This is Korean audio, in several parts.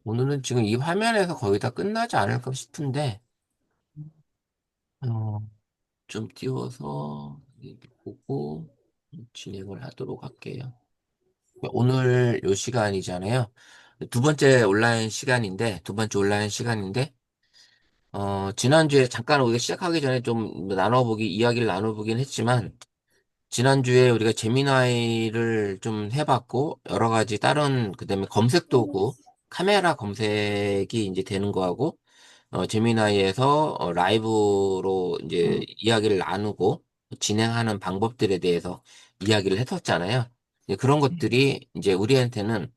오늘은 지금 이 화면에서 거의 다 끝나지 않을까 싶은데, 어, 좀 띄워서 이렇게 보고 진행을 하도록 할게요. 오늘 요 시간이잖아요. 두 번째 온라인 시간인데, 지난주에 잠깐 우리가 시작하기 전에 좀 이야기를 나눠보긴 했지만, 지난주에 우리가 제미나이를 좀 해봤고, 여러 가지 다른, 그다음에 검색 도구, 카메라 검색이 이제 되는 거하고, 제미나이에서 라이브로 이제 이야기를 나누고 진행하는 방법들에 대해서 이야기를 했었잖아요. 이제 그런 것들이 이제 우리한테는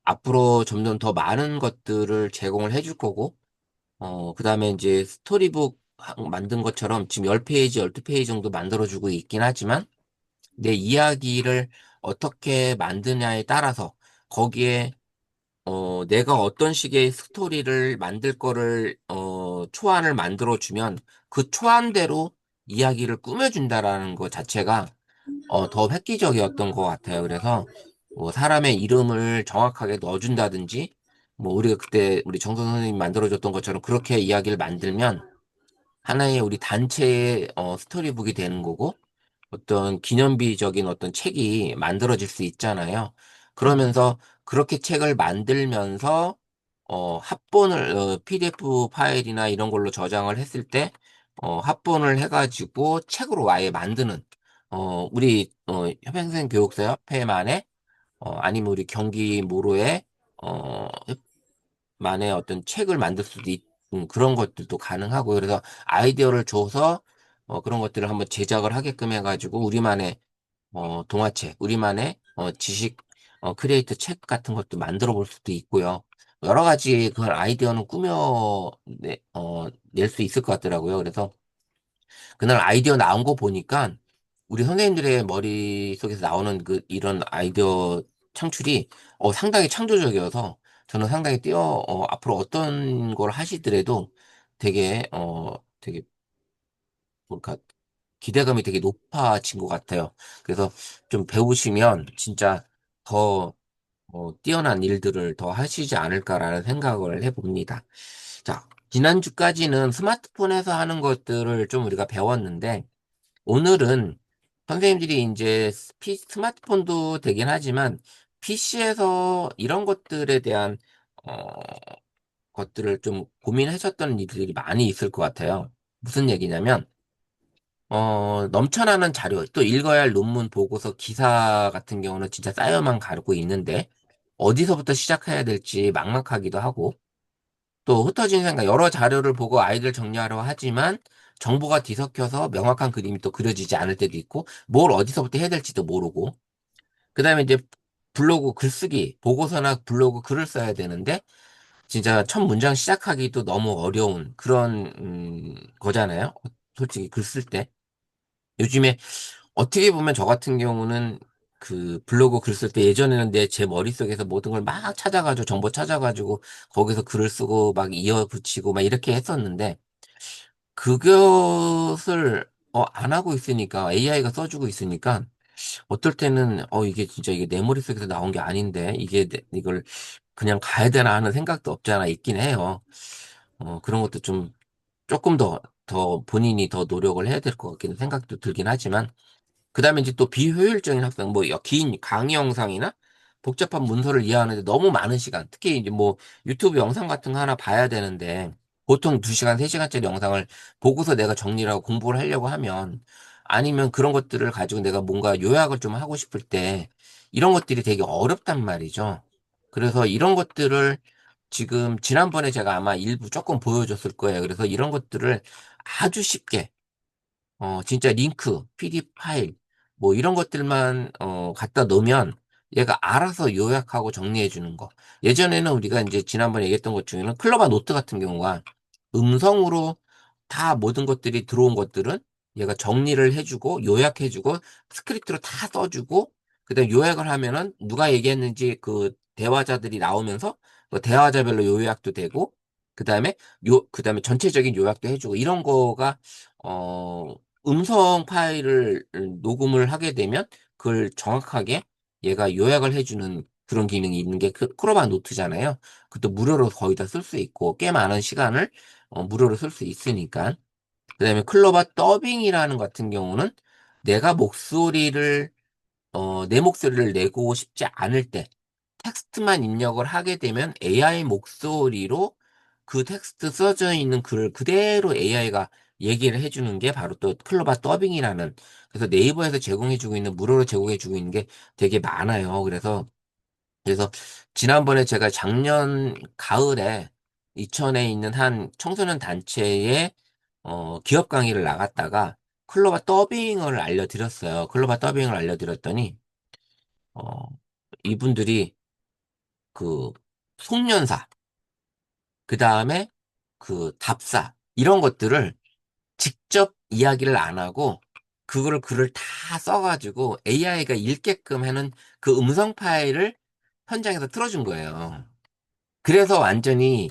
앞으로 점점 더 많은 것들을 제공을 해줄 거고, 그다음에 이제 스토리북 만든 것처럼 지금 10페이지, 12페이지 정도 만들어주고 있긴 하지만, 내 이야기를 어떻게 만드냐에 따라서 거기에 내가 어떤 식의 스토리를 만들 거를, 초안을 만들어주면 그 초안대로 이야기를 꾸며준다라는 것 자체가, 더 획기적이었던 것 같아요. 그래서, 뭐, 사람의 이름을 정확하게 넣어준다든지, 뭐, 우리가 그때 우리 정선 선생님이 만들어줬던 것처럼 그렇게 이야기를 만들면 하나의 우리 단체의, 스토리북이 되는 거고, 어떤 기념비적인 어떤 책이 만들어질 수 있잖아요. 그러면서 그렇게 책을 만들면서 합본을 PDF 파일이나 이런 걸로 저장을 했을 때 합본을 해가지고 책으로 아예 만드는 우리 협행생 교육사 협회만의 아니면 우리 경기 모로의 만의 어떤 책을 만들 수도 그런 것들도 가능하고 그래서 아이디어를 줘서 그런 것들을 한번 제작을 하게끔 해가지고 우리만의 동화책, 우리만의 지식 크리에이터 책 같은 것도 만들어 볼 수도 있고요. 여러 가지 그런 아이디어는 낼 수 있을 것 같더라고요. 그래서 그날 아이디어 나온 거 보니까 우리 선생님들의 머릿속에서 나오는 이런 아이디어 창출이 상당히 창조적이어서 저는 상당히 앞으로 어떤 걸 하시더라도 되게 뭔가 기대감이 되게 높아진 것 같아요. 그래서 좀 배우시면 진짜 더 뛰어난 일들을 더 하시지 않을까라는 생각을 해봅니다. 자, 지난주까지는 스마트폰에서 하는 것들을 좀 우리가 배웠는데, 오늘은 선생님들이 이제 스마트폰도 되긴 하지만, PC에서 이런 것들에 대한, 어, 것들을 좀 고민하셨던 일들이 많이 있을 것 같아요. 무슨 얘기냐면, 넘쳐나는 자료, 또 읽어야 할 논문, 보고서, 기사 같은 경우는 진짜 쌓여만 가고 있는데, 어디서부터 시작해야 될지 막막하기도 하고, 또 흩어진 생각, 여러 자료를 보고 아이들 정리하려 하지만, 정보가 뒤섞여서 명확한 그림이 또 그려지지 않을 때도 있고, 뭘 어디서부터 해야 될지도 모르고, 그 다음에 이제 블로그 글쓰기, 보고서나 블로그 글을 써야 되는데, 진짜 첫 문장 시작하기도 너무 어려운 그런, 거잖아요. 솔직히 글 쓸 때. 요즘에 어떻게 보면 저 같은 경우는 그 블로그 글 쓸 때 예전에는 제 머릿속에서 모든 걸 막 찾아가지고 정보 찾아가지고 거기서 글을 쓰고 막 이어 붙이고 막 이렇게 했었는데 그것을 안 하고 있으니까 AI가 써주고 있으니까 어떨 때는 이게 진짜 이게 내 머릿속에서 나온 게 아닌데 이걸 그냥 가야 되나 하는 생각도 없지 않아 있긴 해요. 그런 것도 좀 조금 더 본인이 더 노력을 해야 될 것 같기는 생각도 들긴 하지만 그다음에 이제 또 비효율적인 학습, 뭐, 긴 강의 영상이나 복잡한 문서를 이해하는데 너무 많은 시간, 특히 이제 뭐 유튜브 영상 같은 거 하나 봐야 되는데 보통 2시간, 3시간짜리 영상을 보고서 내가 정리를 하고 공부를 하려고 하면 아니면 그런 것들을 가지고 내가 뭔가 요약을 좀 하고 싶을 때 이런 것들이 되게 어렵단 말이죠. 그래서 이런 것들을 지금 지난번에 제가 아마 일부 조금 보여줬을 거예요. 그래서 이런 것들을 아주 쉽게 진짜 링크, PDF 파일, 뭐 이런 것들만 갖다 놓으면 얘가 알아서 요약하고 정리해 주는 거. 예전에는 우리가 이제 지난번에 얘기했던 것 중에는 클로바 노트 같은 경우가 음성으로 다 모든 것들이 들어온 것들은 얘가 정리를 해주고 요약해주고 스크립트로 다 써주고 그다음에 요약을 하면은 누가 얘기했는지 그 대화자들이 나오면서 그 대화자별로 요약도 되고 그다음에 전체적인 요약도 해주고 이런 거가 어 음성 파일을 녹음을 하게 되면 그걸 정확하게 얘가 요약을 해주는 그런 기능이 있는 게 크로바 노트잖아요. 그것도 무료로 거의 다 쓸 수 있고, 꽤 많은 시간을 무료로 쓸 수 있으니까. 그다음에 클로바 더빙이라는 같은 경우는 내가 내 목소리를 내고 싶지 않을 때, 텍스트만 입력을 하게 되면 AI 목소리로 그 텍스트 써져 있는 글을 그대로 AI가 얘기를 해주는 게 바로 또 클로바 더빙이라는, 그래서 네이버에서 제공해주고 있는, 무료로 제공해주고 있는 게 되게 많아요. 그래서 지난번에 제가 작년 가을에 이천에 있는 한 청소년 단체에 기업 강의를 나갔다가 클로바 더빙을 알려드렸어요. 클로바 더빙을 알려드렸더니 어, 이분들이 그 송년사, 그 다음에 그 답사, 이런 것들을 직접 이야기를 안 하고 그거를 글을 다 써가지고 AI가 읽게끔 하는 그 음성 파일을 현장에서 틀어준 거예요. 그래서 완전히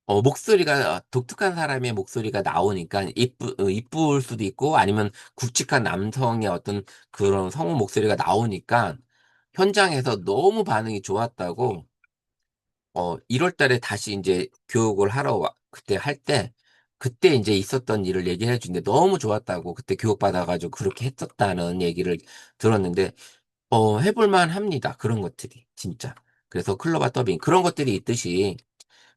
목소리가 독특한 사람의 목소리가 나오니까 이쁠 수도 있고 아니면 굵직한 남성의 어떤 그런 성우 목소리가 나오니까 현장에서 너무 반응이 좋았다고 1월 달에 다시 이제 교육을 하러 그때 할 때, 그때 이제 있었던 일을 얘기해 주는데 너무 좋았다고, 그때 교육받아가지고 그렇게 했었다는 얘기를 들었는데, 해볼만 합니다. 그런 것들이, 진짜. 그래서 클로바 더빙, 그런 것들이 있듯이,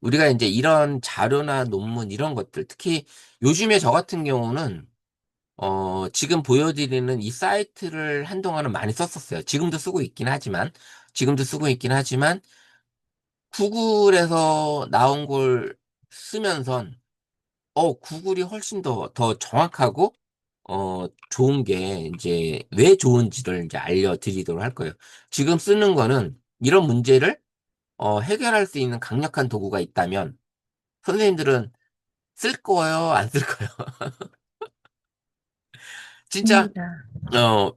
우리가 이제 이런 자료나 논문 이런 것들, 특히 요즘에 저 같은 경우는, 지금 보여드리는 이 사이트를 한동안은 많이 썼었어요. 지금도 쓰고 있긴 하지만, 구글에서 나온 걸 쓰면선, 구글이 훨씬 더 정확하고, 좋은 게, 이제, 왜 좋은지를 이제 알려드리도록 할 거예요. 지금 쓰는 거는, 이런 문제를, 해결할 수 있는 강력한 도구가 있다면, 선생님들은 쓸 거예요? 안 쓸 거예요? 진짜, 입니다.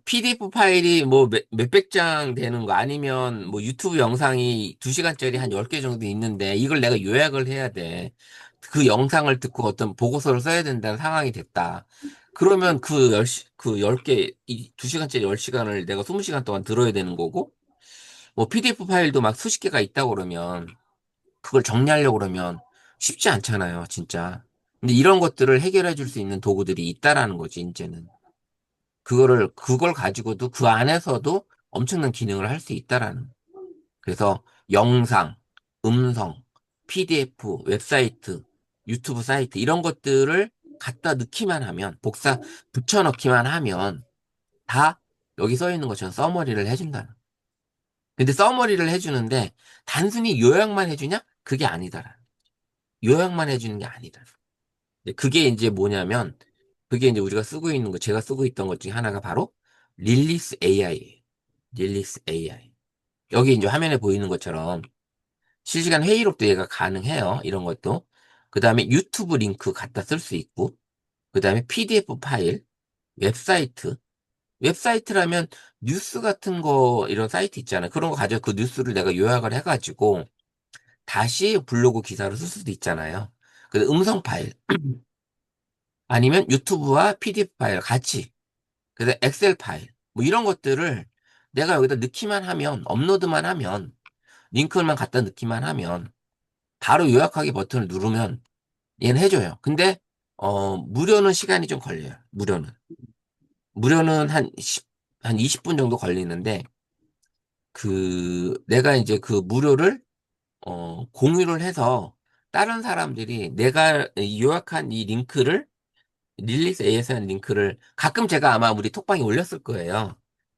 PDF 파일이 뭐 몇백 장 되는 거 아니면 뭐 유튜브 영상이 2시간짜리 한 10개 정도 있는데 이걸 내가 요약을 해야 돼. 그 영상을 듣고 어떤 보고서를 써야 된다는 상황이 됐다. 그러면 그 10개, 이 2시간짜리 10시간을 내가 20시간 동안 들어야 되는 거고, 뭐 PDF 파일도 막 수십 개가 있다고 그러면 그걸 정리하려고 그러면 쉽지 않잖아요, 진짜. 근데 이런 것들을 해결해 줄 수 있는 도구들이 있다라는 거지, 이제는. 그걸 가지고도 그 안에서도 엄청난 기능을 할 수 있다라는. 그래서 영상, 음성, PDF, 웹사이트, 유튜브 사이트, 이런 것들을 갖다 넣기만 하면, 붙여넣기만 하면, 다 여기 써 있는 것처럼 서머리를 해준다는. 근데 서머리를 해주는데, 단순히 요약만 해주냐? 그게 아니다라. 요약만 해주는 게 아니다. 근데 그게 이제 뭐냐면, 그게 이제 제가 쓰고 있던 것 중에 하나가 바로 릴리스 AI. 릴리스 AI. 여기 이제 화면에 보이는 것처럼 실시간 회의록도 얘가 가능해요. 이런 것도. 그 다음에 유튜브 링크 갖다 쓸 수 있고, 그 다음에 PDF 파일, 웹사이트. 웹사이트라면 뉴스 같은 거, 이런 사이트 있잖아요. 그런 거 가지고 그 뉴스를 내가 요약을 해가지고 다시 블로그 기사를 쓸 수도 있잖아요. 그 음성 파일. 아니면 유튜브와 PDF 파일 같이. 그래서 엑셀 파일. 뭐 이런 것들을 내가 여기다 넣기만 하면, 업로드만 하면, 링크만 갖다 넣기만 하면, 바로 요약하기 버튼을 누르면 얘는 해줘요. 근데, 무료는 시간이 좀 걸려요. 무료는 한 20분 정도 걸리는데, 내가 이제 그 무료를, 공유를 해서, 다른 사람들이 내가 요약한 이 링크를 릴리스 AS라는 링크를 가끔 제가 아마 우리 톡방에 올렸을 거예요.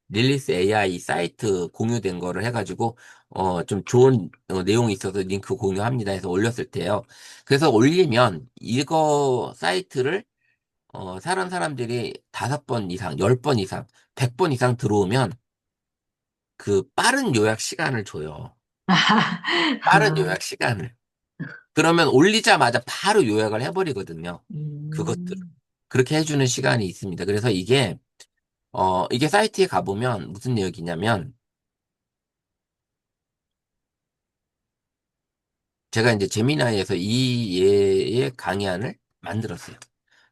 릴리스 AI 사이트 공유된 거를 해가지고 좀 좋은 내용이 있어서 링크 공유합니다 해서 올렸을 때요. 그래서 올리면 이거 사이트를 사는 사람들이 5번 이상, 10번 이상, 100번 이상 들어오면 그 빠른 요약 시간을 줘요. 빠른 아, 요약 시간을. 그러면 올리자마자 바로 요약을 해버리거든요. 그것들을. 음. 그렇게 해주는 시간이 있습니다. 그래서 이게 사이트에 가보면 무슨 내용이냐면, 제가 이제 제미나이에서 이 얘의 강의안을 만들었어요.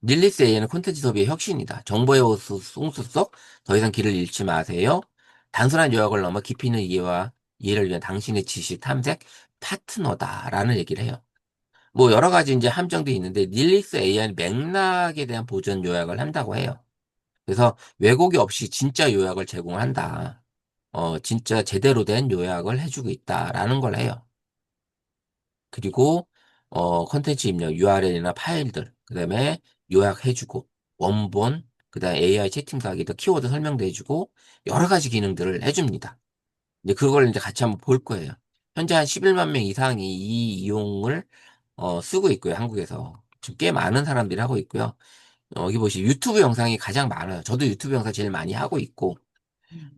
릴리스 AI는 콘텐츠 소비의 혁신이다. 정보의 홍수 속 더 이상 길을 잃지 마세요. 단순한 요약을 넘어 깊이 있는 이해와 이해를 위한 당신의 지식 탐색 파트너다라는 얘기를 해요. 뭐 여러 가지 이제 함정도 있는데 닐리스 AI는 맥락에 대한 보전 요약을 한다고 해요. 그래서 왜곡이 없이 진짜 요약을 제공한다. 진짜 제대로 된 요약을 해주고 있다라는 걸 해요. 그리고 컨텐츠 입력, URL이나 파일들, 그다음에 요약해주고 원본, 그다음에 AI 채팅사기도 키워드 설명도 해주고 여러 가지 기능들을 해줍니다. 이제 그걸 이제 같이 한번 볼 거예요. 현재 한 11만 명 이상이 이 이용을 쓰고 있고요, 한국에서. 지금 꽤 많은 사람들이 하고 있고요. 여기 보시 유튜브 영상이 가장 많아요. 저도 유튜브 영상 제일 많이 하고 있고,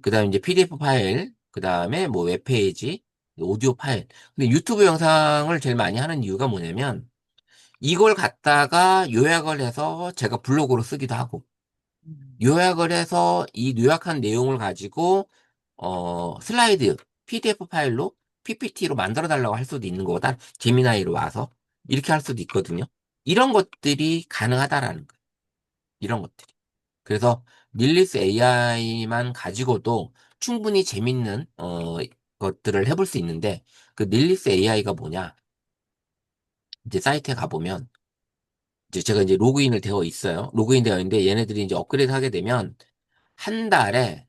그 다음에 이제 PDF 파일, 그 다음에 뭐 웹페이지, 오디오 파일. 근데 유튜브 영상을 제일 많이 하는 이유가 뭐냐면, 이걸 갖다가 요약을 해서 제가 블로그로 쓰기도 하고, 요약을 해서 이 요약한 내용을 가지고, 슬라이드, PDF 파일로, PPT로 만들어 달라고 할 수도 있는 거다. 제미나이로 와서. 이렇게 할 수도 있거든요. 이런 것들이 가능하다라는 거예요. 이런 것들이. 그래서 릴리스 AI만 가지고도 충분히 재밌는 것들을 해볼 수 있는데 그 릴리스 AI가 뭐냐? 이제 사이트에 가보면 이제 제가 이제 로그인을 되어 있어요. 로그인 되어 있는데 얘네들이 이제 업그레이드 하게 되면 한 달에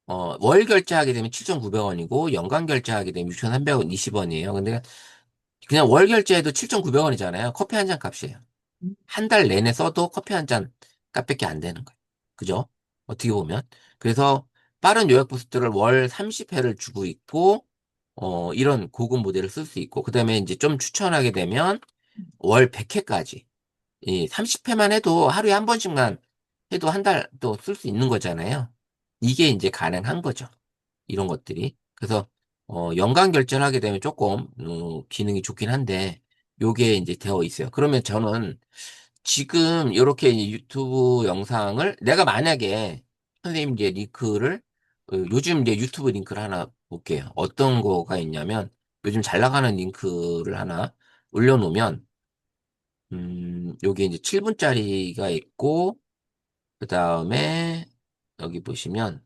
월 결제하게 되면 7,900원이고 연간 결제하게 되면 6,320원이에요. 근데 그냥 월 결제해도 7,900원이잖아요. 커피 한 잔 값이에요. 한 달 내내 써도 커피 한 잔 값밖에 안 되는 거예요. 그죠? 어떻게 보면. 그래서 빠른 요약 부스트를 월 30회를 주고 있고, 이런 고급 모델을 쓸 수 있고, 그 다음에 이제 좀 추천하게 되면 월 100회까지. 이 30회만 해도 하루에 한 번씩만 해도 한 달 또 쓸 수 있는 거잖아요. 이게 이제 가능한 거죠. 이런 것들이. 그래서, 연간 결제를 하게 되면 조금, 기능이 좋긴 한데, 요게 이제 되어 있어요. 그러면 저는 지금 이렇게 유튜브 영상을 내가 만약에 선생님 이제 링크를 요즘 이제 유튜브 링크를 하나 볼게요. 어떤 거가 있냐면 요즘 잘 나가는 링크를 하나 올려놓으면 여기 이제 7분짜리가 있고 그 다음에 여기 보시면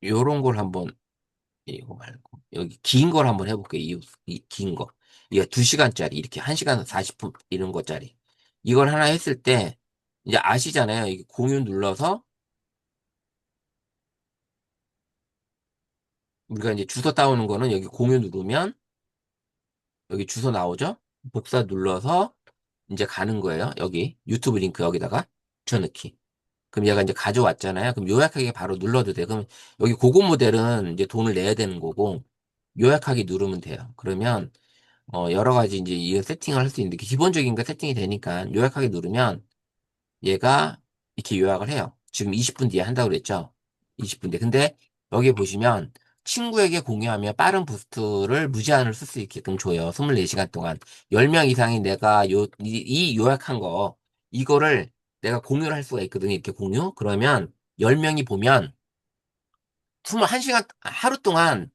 요런 걸 한번 이거 말고 여기 긴 걸 한번 해볼게요. 긴 거. 이게 2시간짜리 이렇게 1시간 40분 이런 거짜리. 이걸 하나 했을 때 이제 아시잖아요. 이게 공유 눌러서 우리가 이제 주소 따오는 거는 여기 공유 누르면 여기 주소 나오죠? 복사 눌러서 이제 가는 거예요. 여기 유튜브 링크 여기다가 붙여넣기. 그럼 얘가 이제 가져왔잖아요. 그럼 요약하기 바로 눌러도 돼요. 그럼 여기 고급 모델은 이제 돈을 내야 되는 거고 요약하기 누르면 돼요. 그러면 여러 가지 이제 이 세팅을 할 수 있는데 기본적인 거 세팅이 되니까 요약하기 누르면 얘가 이렇게 요약을 해요. 지금 20분 뒤에 한다고 그랬죠? 20분 뒤에. 근데 여기 보시면 친구에게 공유하며 빠른 부스트를 무제한으로 쓸 수 있게끔 줘요. 24시간 동안. 10명 이상이 내가 이 요약한 거, 이거를 내가 공유를 할 수가 있거든요. 이렇게 공유. 그러면 10명이 보면 21시간, 하루 동안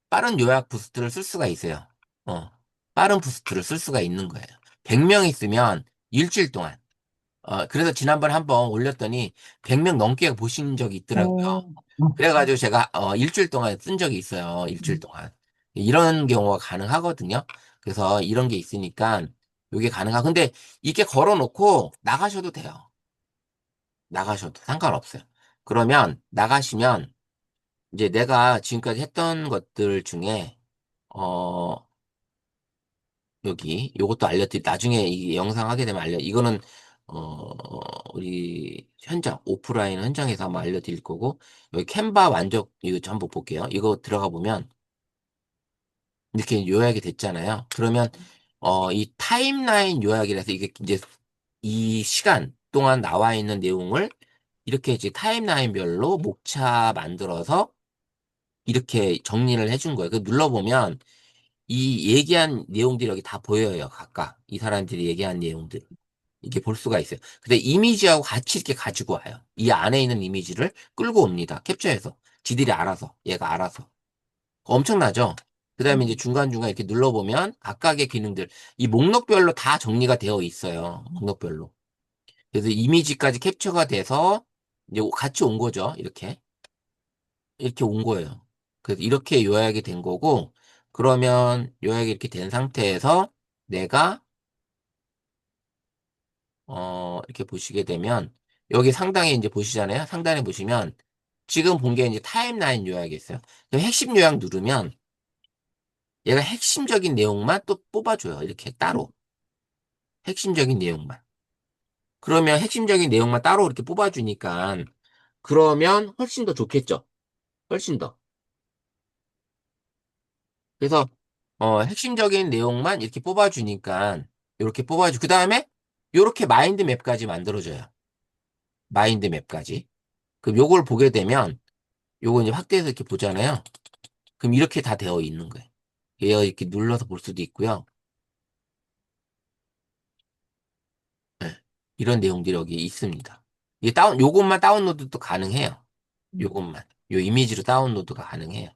빠른 요약 부스트를 쓸 수가 있어요. 어, 빠른 부스트를 쓸 수가 있는 거예요. 100명 있으면 일주일 동안. 그래서 지난번에 한번 올렸더니 100명 넘게 보신 적이 있더라고요. 어, 그래가지고 제가 일주일 동안 쓴 적이 있어요. 일주일 동안. 이런 경우가 가능하거든요. 그래서 이런 게 있으니까 이게 가능하고. 근데 이게 걸어놓고 나가셔도 돼요. 나가셔도 상관없어요. 그러면 나가시면 이제 내가 지금까지 했던 것들 중에 어 여기 요것도 나중에 이 영상 하게 되면 이거는 어 우리 현장 오프라인 현장에서 한번 알려드릴 거고 여기 캔바 완적 이거 좀 한번 볼게요. 이거 들어가 보면 이렇게 요약이 됐잖아요. 그러면 이 타임라인 요약이라서 이게 이제 이 시간 동안 나와 있는 내용을 이렇게 이제 타임라인별로 목차 만들어서 이렇게 정리를 해준 거예요. 그 눌러보면 이 얘기한 내용들이 여기 다 보여요. 각각 이 사람들이 얘기한 내용들. 이렇게 볼 수가 있어요. 근데 이미지하고 같이 이렇게 가지고 와요. 이 안에 있는 이미지를 끌고 옵니다. 캡처해서. 지들이 알아서, 얘가 알아서. 엄청나죠? 그 다음에 이제 중간중간 이렇게 눌러보면 각각의 기능들, 이 목록별로 다 정리가 되어 있어요. 목록별로. 그래서 이미지까지 캡처가 돼서 이제 같이 온 거죠. 이렇게. 이렇게 온 거예요. 그래서 이렇게 요약이 된 거고, 그러면 요약이 이렇게 된 상태에서 내가, 이렇게 보시게 되면, 여기 상단에 이제 보시잖아요. 상단에 보시면, 지금 본 게 이제 타임라인 요약이 있어요. 그럼 핵심 요약 누르면, 얘가 핵심적인 내용만 또 뽑아줘요. 이렇게 따로. 핵심적인 내용만. 그러면 핵심적인 내용만 따로 이렇게 뽑아주니까, 그러면 훨씬 더 좋겠죠. 훨씬 더. 그래서 핵심적인 내용만 이렇게 뽑아주니까 이렇게 뽑아주. 그 다음에 이렇게 마인드맵까지 만들어줘요. 마인드맵까지. 그럼 요걸 보게 되면 요거 이제 확대해서 이렇게 보잖아요. 그럼 이렇게 다 되어 있는 거예요. 얘 이렇게 눌러서 볼 수도 있고요. 네. 이런 내용들이 여기 있습니다. 이게 요것만 다운로드도 가능해요. 요것만. 요 이미지로 다운로드가 가능해요.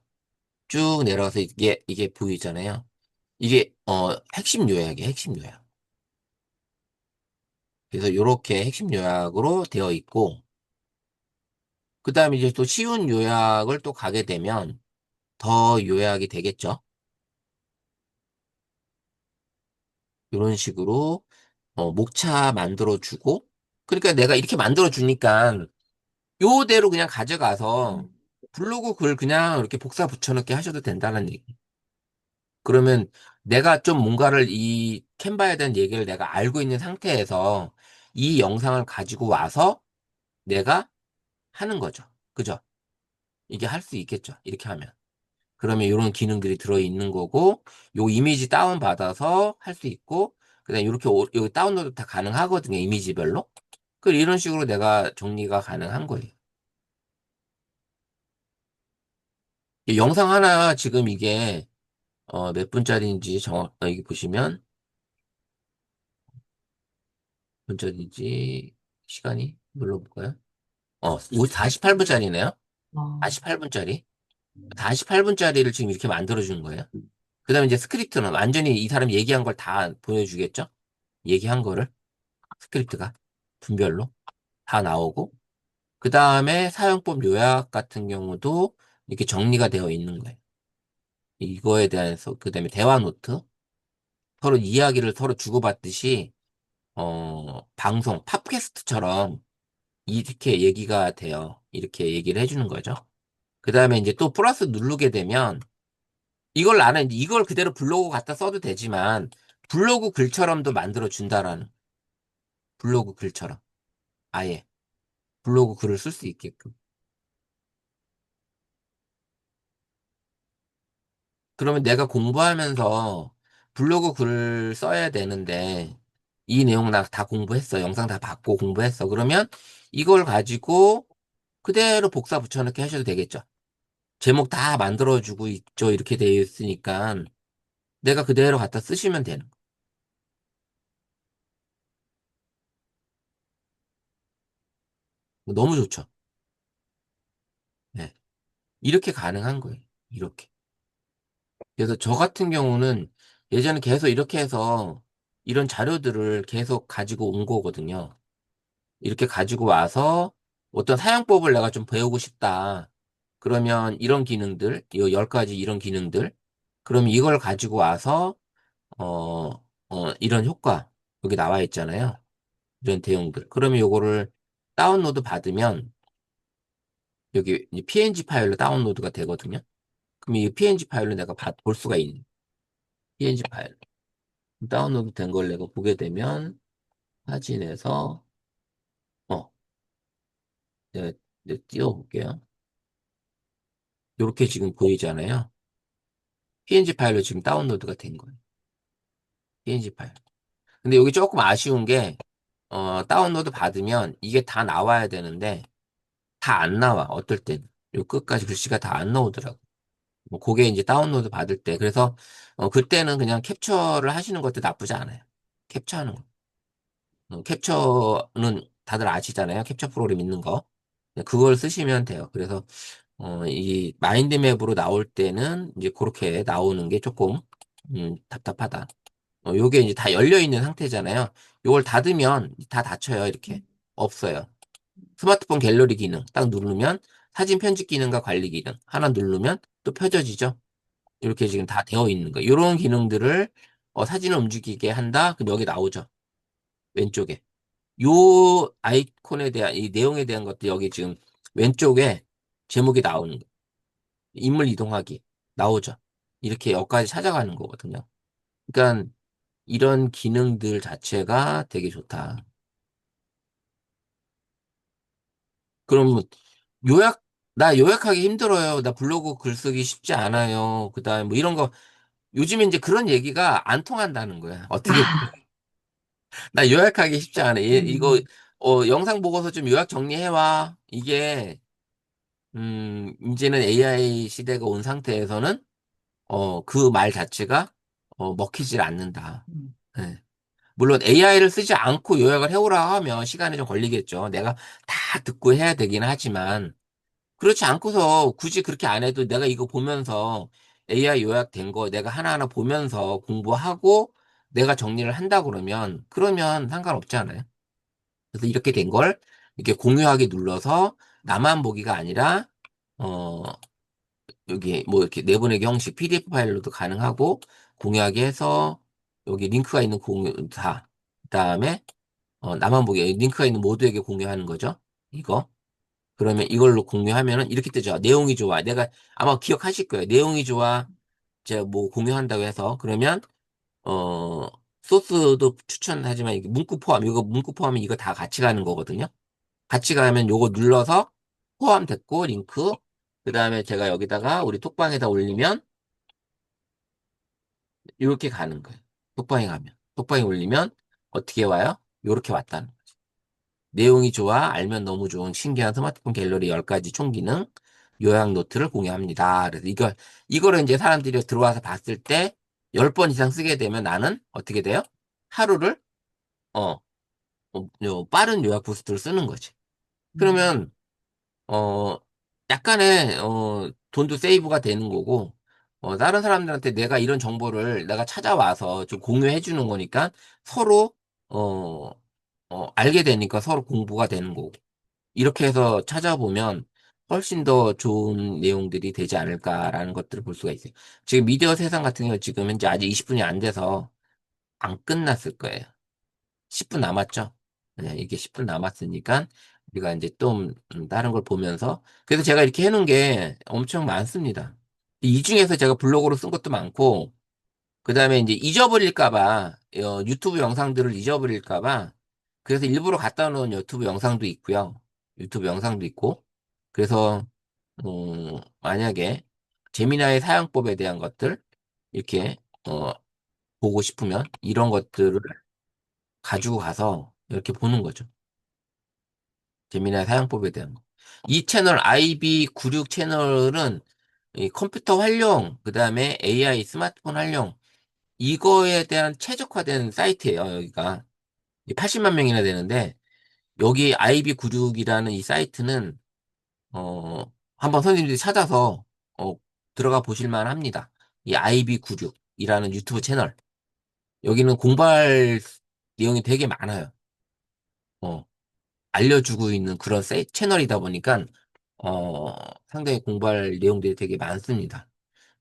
쭉 내려가서 이게 보이잖아요. 이게 핵심 요약이에요. 핵심 요약. 그래서 요렇게 핵심 요약으로 되어 있고, 그 다음에 이제 또 쉬운 요약을 또 가게 되면 더 요약이 되겠죠. 이런 식으로 목차 만들어주고, 그러니까 내가 이렇게 만들어주니까 요대로 그냥 가져가서 블로그 글 그냥 이렇게 복사 붙여넣기 하셔도 된다는 얘기. 그러면 내가 좀 뭔가를 이 캔바에 대한 얘기를 내가 알고 있는 상태에서 이 영상을 가지고 와서 내가 하는 거죠. 그죠? 이게 할 수 있겠죠. 이렇게 하면. 그러면 이런 기능들이 들어있는 거고, 요 이미지 다운받아서 할 수 있고, 그다음에 이렇게 여기 다운로드 다 가능하거든요. 이미지별로. 그 이런 식으로 내가 정리가 가능한 거예요. 이 영상 하나 지금 이게 몇 분짜리인지 여기 보시면 분짜리인지 시간이 눌러볼까요? 48분짜리네요. 48분짜리. 48분짜리를 지금 이렇게 만들어주는 거예요. 그 다음에 이제 스크립트는 완전히 이 사람이 얘기한 걸 다 보여주겠죠? 얘기한 거를. 스크립트가 분별로 다 나오고, 그 다음에 사용법 요약 같은 경우도 이렇게 정리가 되어 있는 거예요. 이거에 대해서, 그 다음에 대화 노트, 서로 이야기를 서로 주고받듯이, 방송, 팟캐스트처럼 이렇게 얘기가 돼요. 이렇게 얘기를 해주는 거죠. 그 다음에 이제 또 플러스 누르게 되면, 이걸 나는 이걸 그대로 블로그 갖다 써도 되지만, 블로그 글처럼도 만들어 준다라는, 블로그 글처럼. 아예. 블로그 글을 쓸 수 있게끔. 그러면 내가 공부하면서 블로그 글 써야 되는데, 이 내용 나 다 공부했어. 영상 다 봤고 공부했어. 그러면 이걸 가지고 그대로 복사 붙여넣기 하셔도 되겠죠. 제목 다 만들어주고 있죠. 이렇게 되어 있으니까 내가 그대로 갖다 쓰시면 되는 거. 너무 좋죠. 네. 이렇게 가능한 거예요. 이렇게. 그래서 저 같은 경우는 예전에 계속 이렇게 해서 이런 자료들을 계속 가지고 온 거거든요. 이렇게 가지고 와서 어떤 사용법을 내가 좀 배우고 싶다. 그러면 이런 기능들, 이 10가지 이런 기능들, 그러면 이걸 가지고 와서, 어, 이런 효과, 여기 나와 있잖아요. 이런 대용들. 그러면 요거를 다운로드 받으면, 여기 이제 PNG 파일로 다운로드가 되거든요. 그럼 이 PNG 파일로 내가 볼 수가 있는, PNG 파일. 다운로드 된 걸 내가 보게 되면, 사진에서, 어, 내가 띄워볼게요. 이렇게 지금 보이잖아요. PNG 파일로 지금 다운로드가 된 거예요. PNG 파일. 근데 여기 조금 아쉬운 게, 다운로드 받으면 이게 다 나와야 되는데, 다 안 나와. 어떨 땐. 요 끝까지 글씨가 다 안 나오더라고. 뭐, 그게 이제 다운로드 받을 때. 그래서, 그때는 그냥 캡처를 하시는 것도 나쁘지 않아요. 캡처하는 거. 캡처는 다들 아시잖아요. 캡처 프로그램 있는 거. 네, 그걸 쓰시면 돼요. 그래서, 이 마인드맵으로 나올 때는 이제 그렇게 나오는 게 조금, 답답하다. 요게 이제 다 열려 있는 상태잖아요. 요걸 닫으면 다 닫혀요. 이렇게. 없어요. 스마트폰 갤러리 기능 딱 누르면 사진 편집 기능과 관리 기능 하나 누르면 또 펴져지죠. 이렇게 지금 다 되어 있는 거예요. 이런 기능들을 사진을 움직이게 한다. 그럼 여기 나오죠. 왼쪽에. 요 아이콘에 대한 이 내용에 대한 것도 여기 지금 왼쪽에 제목이 나오는 거예요. 인물 이동하기 나오죠. 이렇게 여기까지 찾아가는 거거든요. 그러니까 이런 기능들 자체가 되게 좋다. 그럼 요약, 나 요약하기 힘들어요. 나 블로그 글 쓰기 쉽지 않아요. 그다음에 뭐 이런 거 요즘에 이제 그런 얘기가 안 통한다는 거야. 어떻게 나 요약하기 쉽지 않아. 이거 음, 영상 보고서 좀 요약 정리해와. 이게 이제는 AI 시대가 온 상태에서는 그 말 자체가 먹히질 않는다. 음, 네. 물론 AI를 쓰지 않고 요약을 해오라 하면 시간이 좀 걸리겠죠. 내가 다 듣고 해야 되긴 하지만 그렇지 않고서 굳이 그렇게 안 해도 내가 이거 보면서 AI 요약된 거 내가 하나하나 보면서 공부하고 내가 정리를 한다 그러면 상관없잖아요. 그래서 이렇게 된 걸 이렇게 공유하기 눌러서 나만 보기가 아니라 어 여기 뭐 이렇게 내보내기 형식 PDF 파일로도 가능하고 공유하기 해서 여기 링크가 있는 공유 다 그다음에 나만 보기 링크가 있는 모두에게 공유하는 거죠. 이거 그러면 이걸로 공유하면은 이렇게 뜨죠. 내용이 좋아. 내가 아마 기억하실 거예요. 내용이 좋아. 제가 뭐 공유한다고 해서 그러면 어 소스도 추천하지만 이게 문구 포함 이거 문구 포함이 이거 다 같이 가는 거거든요. 같이 가면 요거 눌러서 포함됐고 링크 그다음에 제가 여기다가 우리 톡방에다 올리면 이렇게 가는 거예요. 톡방에 가면 톡방에 올리면 어떻게 와요? 요렇게 왔다는 거죠. 내용이 좋아 알면 너무 좋은 신기한 스마트폰 갤러리 10가지 총기능 요약 노트를 공유합니다. 그래서 이거를 이제 사람들이 들어와서 봤을 때 10번 이상 쓰게 되면 나는 어떻게 돼요? 하루를 어, 빠른 요약 부스트를 쓰는 거지. 음, 그러면 어, 약간의, 돈도 세이브가 되는 거고, 다른 사람들한테 내가 이런 정보를 내가 찾아와서 좀 공유해 주는 거니까 서로, 어, 알게 되니까 서로 공부가 되는 거고. 이렇게 해서 찾아보면 훨씬 더 좋은 내용들이 되지 않을까라는 것들을 볼 수가 있어요. 지금 미디어 세상 같은 경우 지금 현재 아직 20분이 안 돼서 안 끝났을 거예요. 10분 남았죠? 네, 이게 10분 남았으니까 우리가 이제 또 다른 걸 보면서 그래서 제가 이렇게 해놓은 게 엄청 많습니다. 이 중에서 제가 블로그로 쓴 것도 많고 그 다음에 이제 잊어버릴까 봐 유튜브 영상들을 잊어버릴까 봐 그래서 일부러 갖다 놓은 유튜브 영상도 있고요. 유튜브 영상도 있고 그래서 만약에 재미나의 사용법에 대한 것들 이렇게 보고 싶으면 이런 것들을 가지고 가서 이렇게 보는 거죠. 재미나의 사용법에 대한 거. 이 채널 IB96 채널은 이 컴퓨터 활용, 그 다음에 AI 스마트폰 활용, 이거에 대한 최적화된 사이트예요, 여기가. 80만 명이나 되는데, 여기 IB96이라는 이 사이트는, 한번 선생님들이 찾아서, 어, 들어가 보실만 합니다. 이 IB96이라는 유튜브 채널. 여기는 공부할 내용이 되게 많아요. 어, 알려주고 있는 그런 채널이다 보니까 상당히 공부할 내용들이 되게 많습니다.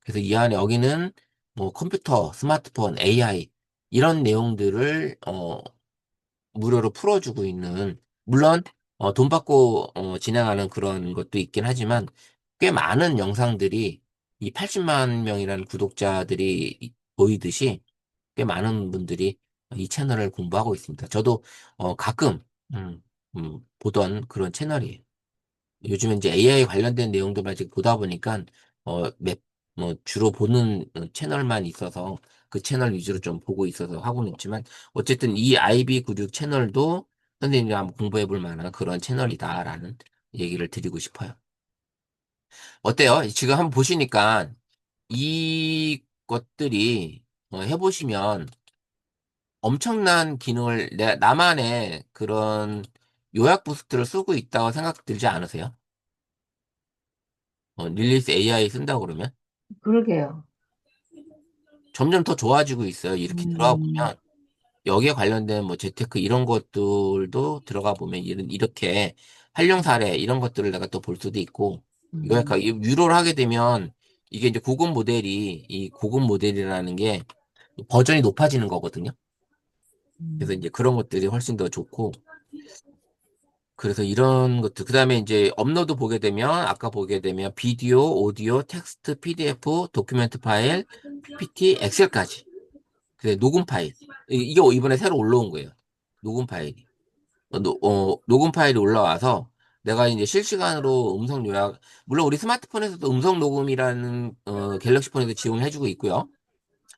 그래서 이 안에 여기는 뭐 컴퓨터, 스마트폰, AI 이런 내용들을 무료로 풀어주고 있는 물론 돈 받고 진행하는 그런 것도 있긴 하지만 꽤 많은 영상들이 이 80만 명이라는 구독자들이 보이듯이 꽤 많은 분들이 이 채널을 공부하고 있습니다. 저도 가끔 보던 그런 채널이에요. 요즘에 이제 AI 관련된 내용들만 이제 보다 보니까 주로 보는 채널만 있어서 그 채널 위주로 좀 보고 있어서 하고는 있지만 어쨌든 이 IB96 채널도 선생님이 한번 공부해 볼 만한 그런 채널이다라는 얘기를 드리고 싶어요. 어때요? 지금 한번 보시니까 이 것들이 해보시면 엄청난 기능을 나만의 그런 요약 부스트를 쓰고 있다고 생각 들지 않으세요? 릴리스 AI 쓴다고 그러면 그러게요. 점점 더 좋아지고 있어요. 이렇게 들어가 음, 보면 여기에 관련된 뭐 재테크 이런 것들도 들어가 보면 이렇게 활용 사례 이런 것들을 내가 또 볼 수도 있고 음, 유로를 하게 되면 이게 이제 고급 모델이 이 고급 모델이라는 게 버전이 높아지는 거거든요. 그래서 음, 이제 그런 것들이 훨씬 더 좋고 그래서 이런 것들 그다음에 이제 업로드 보게 되면 아까 보게 되면 비디오, 오디오, 텍스트, PDF, 도큐멘트 파일, PPT, 엑셀까지. 그 녹음 파일. 이게 이번에 새로 올라온 거예요. 녹음 파일이. 녹음 파일이 올라와서 내가 이제 실시간으로 음성 요약, 물론 우리 스마트폰에서도 음성 녹음이라는, 갤럭시 폰에도 지원을 해주고 있고요.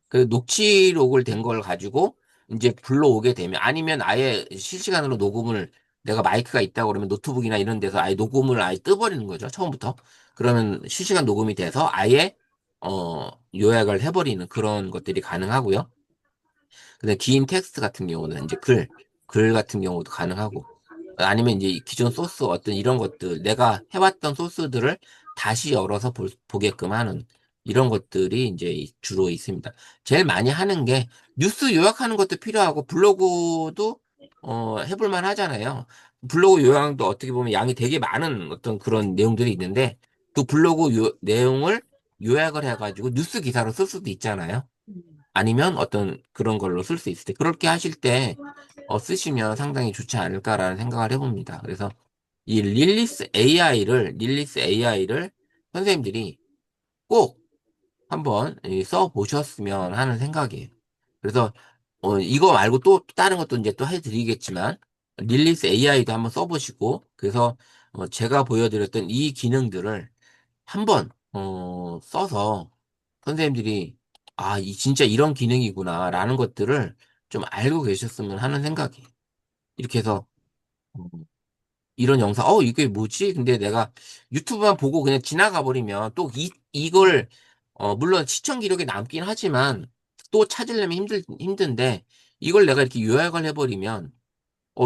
그 녹취록을 된 걸 가지고 이제 불러오게 되면, 아니면 아예 실시간으로 녹음을 내가 마이크가 있다고 그러면 노트북이나 이런 데서 아예 녹음을 아예 떠버리는 거죠. 처음부터. 그러면 실시간 녹음이 돼서 아예, 요약을 해버리는 그런 것들이 가능하고요. 근데 긴 텍스트 같은 경우는 이제 글 같은 경우도 가능하고 아니면 이제 기존 소스 어떤 이런 것들 내가 해왔던 소스들을 다시 열어서 보게끔 하는 이런 것들이 이제 주로 있습니다. 제일 많이 하는 게 뉴스 요약하는 것도 필요하고 블로그도 해볼 만 하잖아요. 블로그 요약도 어떻게 보면 양이 되게 많은 어떤 그런 내용들이 있는데 그 블로그 내용을 요약을 해가지고 뉴스 기사로 쓸 수도 있잖아요. 음. 아니면 어떤 그런 걸로 쓸 수 있을 때, 그렇게 하실 때, 쓰시면 상당히 좋지 않을까라는 생각을 해봅니다. 그래서 이 릴리스 AI를 선생님들이 꼭 한번 써 보셨으면 하는 생각이에요. 그래서, 이거 말고 또 다른 것도 이제 또 해드리겠지만, 릴리스 AI도 한번 써보시고, 그래서, 제가 보여드렸던 이 기능들을 한번 써서 선생님들이 진짜 이런 기능이구나라는 것들을 좀 알고 계셨으면 하는 생각이에요. 이렇게 해서 어, 이런 영상 이게 뭐지? 근데 내가 유튜브만 보고 그냥 지나가 버리면 또 이걸 물론 시청 기록에 남긴 하지만 또 찾으려면 힘든데 이걸 내가 이렇게 요약을 해버리면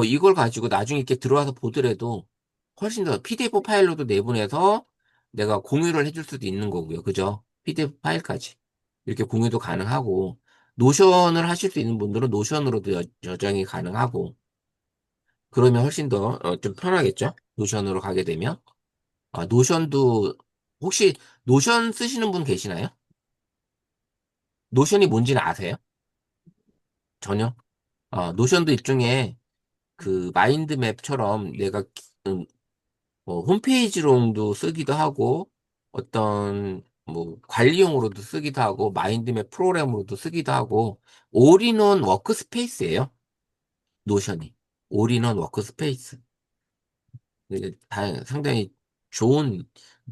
이걸 가지고 나중에 이렇게 들어와서 보더라도 훨씬 더 PDF 파일로도 내보내서 내가 공유를 해줄 수도 있는 거고요. 그죠? PDF 파일까지. 이렇게 공유도 가능하고, 노션을 하실 수 있는 분들은 노션으로도 저장이 가능하고, 그러면 훨씬 더 좀 편하겠죠? 노션으로 가게 되면. 노션도, 혹시 노션 쓰시는 분 계시나요? 노션이 뭔지는 아세요? 전혀? 노션도 일종의 그 마인드맵처럼 내가 홈페이지용도 쓰기도 하고, 어떤, 관리용으로도 쓰기도 하고, 마인드맵 프로그램으로도 쓰기도 하고, 올인원 워크스페이스예요. 노션이. 올인원 워크스페이스. 이게 상당히 좋은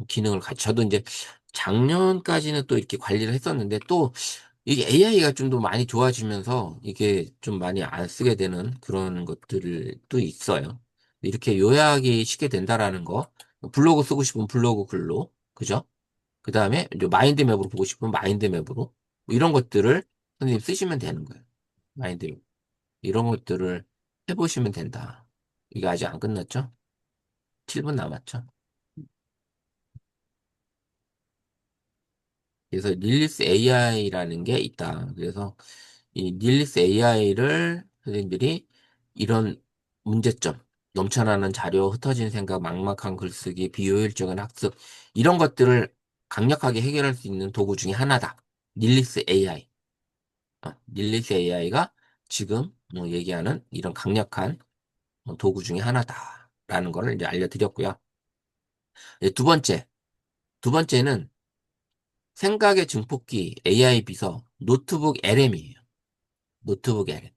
기능을 저도 이제 작년까지는 또 이렇게 관리를 했었는데, 또, 이게 AI가 좀 더 많이 좋아지면서, 이게 좀 많이 안 쓰게 되는 그런 것들도 있어요. 이렇게 요약이 쉽게 된다라는 거. 블로그 쓰고 싶으면 블로그 글로. 그죠? 그 다음에 마인드맵으로 보고 싶으면 마인드맵으로. 이런 것들을 선생님 쓰시면 되는 거예요. 마인드맵. 이런 것들을 해보시면 된다. 이게 아직 안 끝났죠? 7분 남았죠? 그래서 릴리스 AI라는 게 있다. 그래서 이 릴리스 AI를 선생님들이 이런 문제점, 넘쳐나는 자료, 흩어진 생각, 막막한 글쓰기, 비효율적인 학습, 이런 것들을 강력하게 해결할 수 있는 도구 중에 하나다. 릴리스 AI. 릴리스 AI가 지금 얘기하는 이런 강력한 도구 중에 하나다라는 거를 이제 알려드렸고요. 두 번째는 생각의 증폭기 AI 비서 노트북 LM이에요. 노트북 LM.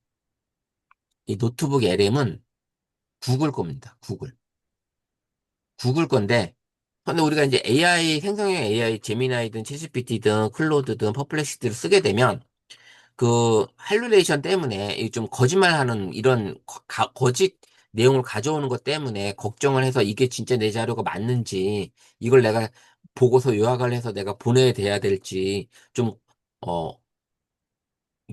이 노트북 LM은 구글 겁니다. 구글 건데, 근데 우리가 이제 AI, 생성형 AI, 제미나이든 채찌피티든 클로드든 퍼플렉시티를 쓰게 되면, 그, 할루레이션 때문에, 이좀 거짓말하는 이런 거짓 내용을 가져오는 것 때문에 걱정을 해서 이게 진짜 내 자료가 맞는지, 이걸 내가 보고서 요약을 해서 내가 보내야 돼야 될지, 좀, 어,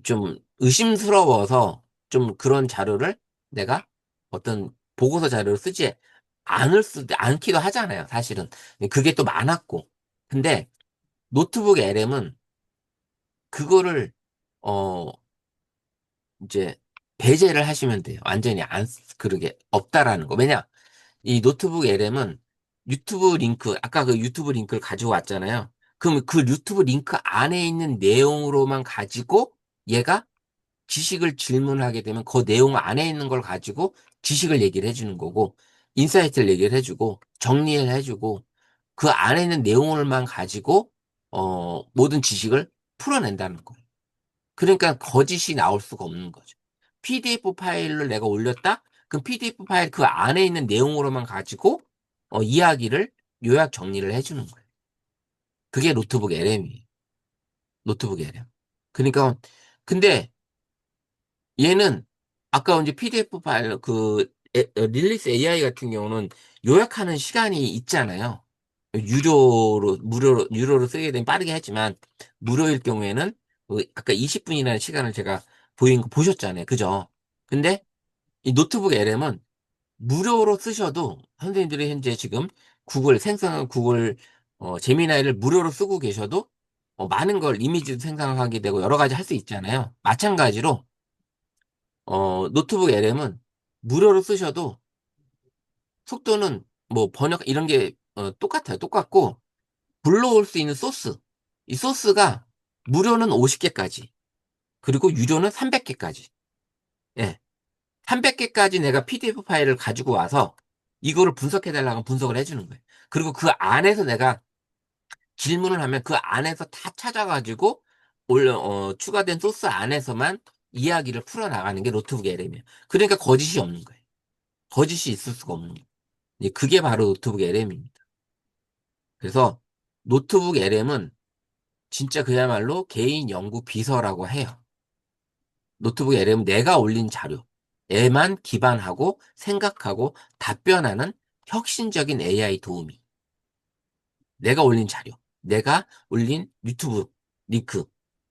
좀 의심스러워서 좀 그런 자료를 내가 어떤 보고서 자료를 쓰지 않기도 하잖아요, 사실은. 그게 또 많았고. 근데 노트북 LM은 그거를, 어, 이제 배제를 하시면 돼요. 완전히 그러게 없다라는 거. 왜냐? 이 노트북 LM은 유튜브 링크, 아까 그 유튜브 링크를 가지고 왔잖아요. 그럼 그 유튜브 링크 안에 있는 내용으로만 가지고 얘가 지식을 질문하게 되면 그 내용 안에 있는 걸 가지고 지식을 얘기를 해주는 거고, 인사이트를 얘기를 해주고, 정리를 해주고, 그 안에 있는 내용을만 가지고, 모든 지식을 풀어낸다는 거예요. 그러니까 거짓이 나올 수가 없는 거죠. PDF 파일을 내가 올렸다? 그럼 PDF 파일 그 안에 있는 내용으로만 가지고, 이야기를 요약 정리를 해주는 거예요. 그게 노트북 LM이에요. 노트북 LM. 그러니까, 근데 얘는 아까 이제 PDF 파일 릴리스 AI 같은 경우는 요약하는 시간이 있잖아요. 유료로 쓰게 되면 빠르게 하지만 무료일 경우에는 아까 20분이라는 시간을 제가 보인 거 보셨잖아요. 그죠? 근데 이 노트북 LM은 무료로 쓰셔도 선생님들이 현재 지금 생성한 구글 제미나이를 무료로 쓰고 계셔도 많은 걸 이미지도 생성하게 되고 여러 가지 할 수 있잖아요. 마찬가지로 노트북 LM은 무료로 쓰셔도 속도는 뭐 번역 이런 게 똑같아요. 똑같고 불러올 수 있는 소스. 이 소스가 무료는 50개까지, 그리고 유료는 300개까지. 예. 300개까지 내가 PDF 파일을 가지고 와서 이거를 분석해 달라고 분석을 해 주는 거예요. 그리고 그 안에서 내가 질문을 하면 그 안에서 다 찾아 가지고 추가된 소스 안에서만 이야기를 풀어 나가는 게 노트북 LM이에요. 그러니까 거짓이 없는 거예요. 거짓이 있을 수가 없는 거예요. 예, 그게 바로 노트북 LM입니다. 그래서 노트북 LM은 진짜 그야말로 개인 연구 비서라고 해요. 노트북 LM은 내가 올린 자료에만 기반하고 생각하고 답변하는 혁신적인 AI 도우미. 내가 올린 자료, 내가 올린 유튜브 링크,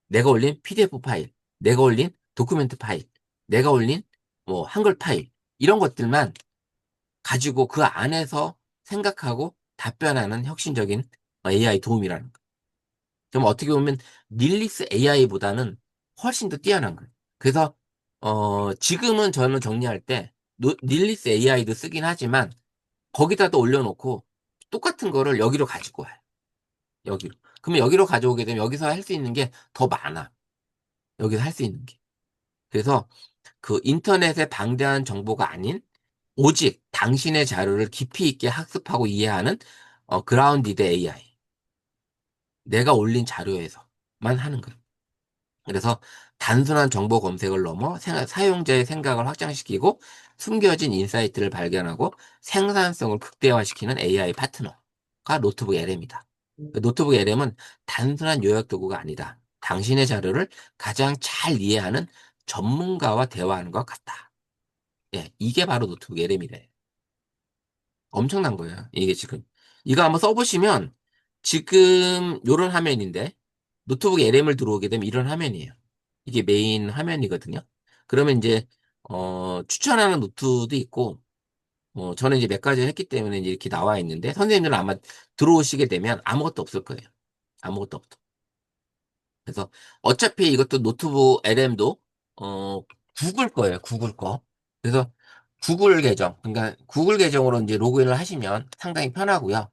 내가 올린 PDF 파일, 내가 올린 도큐멘트 파일, 내가 올린 뭐 한글 파일, 이런 것들만 가지고 그 안에서 생각하고 답변하는 혁신적인 AI 도움이라는 거예요. 그럼 어떻게 보면 릴리스 AI보다는 훨씬 더 뛰어난 거예요. 그래서 지금은 저는 정리할 때 릴리스 AI도 쓰긴 하지만 거기다 또 올려놓고 똑같은 거를 여기로 가지고 와요. 여기로. 그러면 여기로 가져오게 되면 여기서 할 수 있는 게 더 많아. 여기서 할 수 있는 게. 그래서 그 인터넷의 방대한 정보가 아닌 오직 당신의 자료를 깊이 있게 학습하고 이해하는 그라운디드 AI. 내가 올린 자료에서만 하는 거예요. 그래서 단순한 정보 검색을 넘어 사용자의 생각을 확장시키고 숨겨진 인사이트를 발견하고 생산성을 극대화시키는 AI 파트너가 노트북 LM이다. 노트북 LM은 단순한 요약 도구가 아니다. 당신의 자료를 가장 잘 이해하는 전문가와 대화하는 것 같다. 예, 이게 바로 노트북 LM이래. 엄청난 거예요. 이게 지금. 이거 한번 써보시면 지금 요런 화면인데 노트북 LM을 들어오게 되면 이런 화면이에요. 이게 메인 화면이거든요. 그러면 이제 추천하는 노트도 있고 저는 이제 몇 가지 했기 때문에 이제 이렇게 나와 있는데 선생님들은 아마 들어오시게 되면 아무것도 없을 거예요. 아무것도 없어. 그래서 어차피 이것도 노트북 LM도 어 구글 거예요. 구글 거. 그래서 구글 계정, 그러니까 구글 계정으로 이제 로그인을 하시면 상당히 편하고요.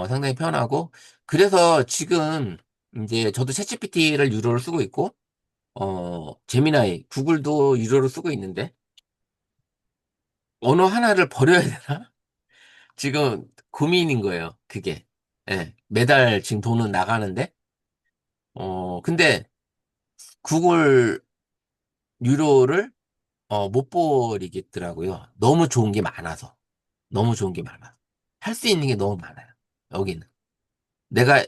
상당히 편하고, 그래서 지금 이제 저도 챗GPT를 유료로 쓰고 있고, 제미나이, 구글도 유료로 쓰고 있는데, 어느 하나를 버려야 되나? 지금 고민인 거예요, 그게. 예, 매달 지금 돈은 나가는데, 근데 구글 유료를, 못 버리겠더라고요. 너무 좋은 게 많아서. 너무 좋은 게 많아. 할 수 있는 게 너무 많아요, 여기는. 내가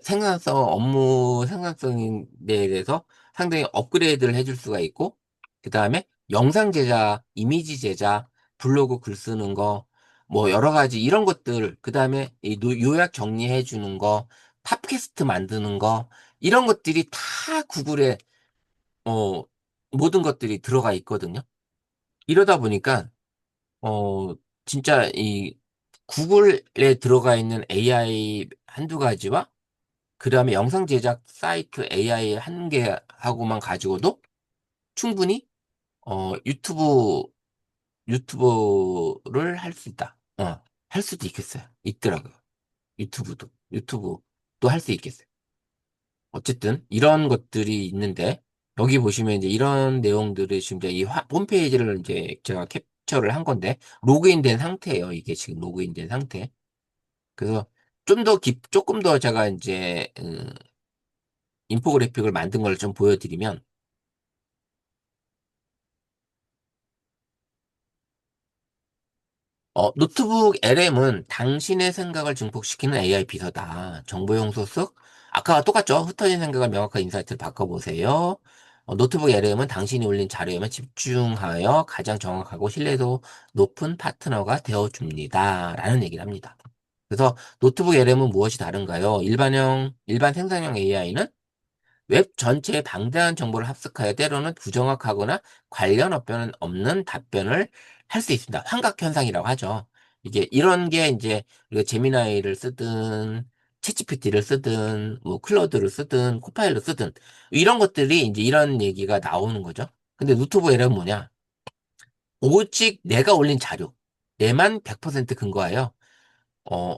업무 생산성에 대해서 상당히 업그레이드를 해줄 수가 있고, 그 다음에 영상 제작, 이미지 제작, 블로그 글 쓰는 거, 뭐 여러 가지 이런 것들, 그 다음에 요약 정리해 주는 거, 팟캐스트 만드는 거, 이런 것들이 다 구글에, 어, 모든 것들이 들어가 있거든요. 이러다 보니까, 어, 진짜 구글에 들어가 있는 AI 한두 가지와 그 다음에 영상 제작 사이트 AI 한 개하고만 가지고도 충분히 어, 유튜브, 유튜브를 할 수 있다. 할 수도 있겠어요. 있더라고요. 유튜브도 할 수 있겠어요. 어쨌든 이런 것들이 있는데 여기 보시면 이제 이런 내용들을 지금 이제 홈페이지를 이제 제가 캡처를 한 건데 로그인된 상태예요. 이게 지금 로그인된 상태. 그래서 조금 더 제가 이제 인포그래픽을 만든 걸 좀 보여드리면 노트북 LM은 당신의 생각을 증폭시키는 AI 비서다. 정보용 소스? 아까와 똑같죠? 흩어진 생각을 명확한 인사이트를 바꿔보세요. 노트북 LM은 당신이 올린 자료에만 집중하여 가장 정확하고 신뢰도 높은 파트너가 되어줍니다. 라는 얘기를 합니다. 그래서 노트북 LM은 무엇이 다른가요? 일반 생성형 AI는 웹 전체에 방대한 정보를 합숙하여 때로는 부정확하거나 관련 없는 답변을 할 수 있습니다. 환각현상이라고 하죠. 이게 이런 게 이제 우리가 제미나이를 쓰든 챗GPT를 쓰든 뭐 클로드를 쓰든 코파일을 쓰든 이런 것들이 이제 이런 얘기가 나오는 거죠. 근데 노트북 에러는 뭐냐? 오직 내가 올린 자료, 내만 100% 근거하여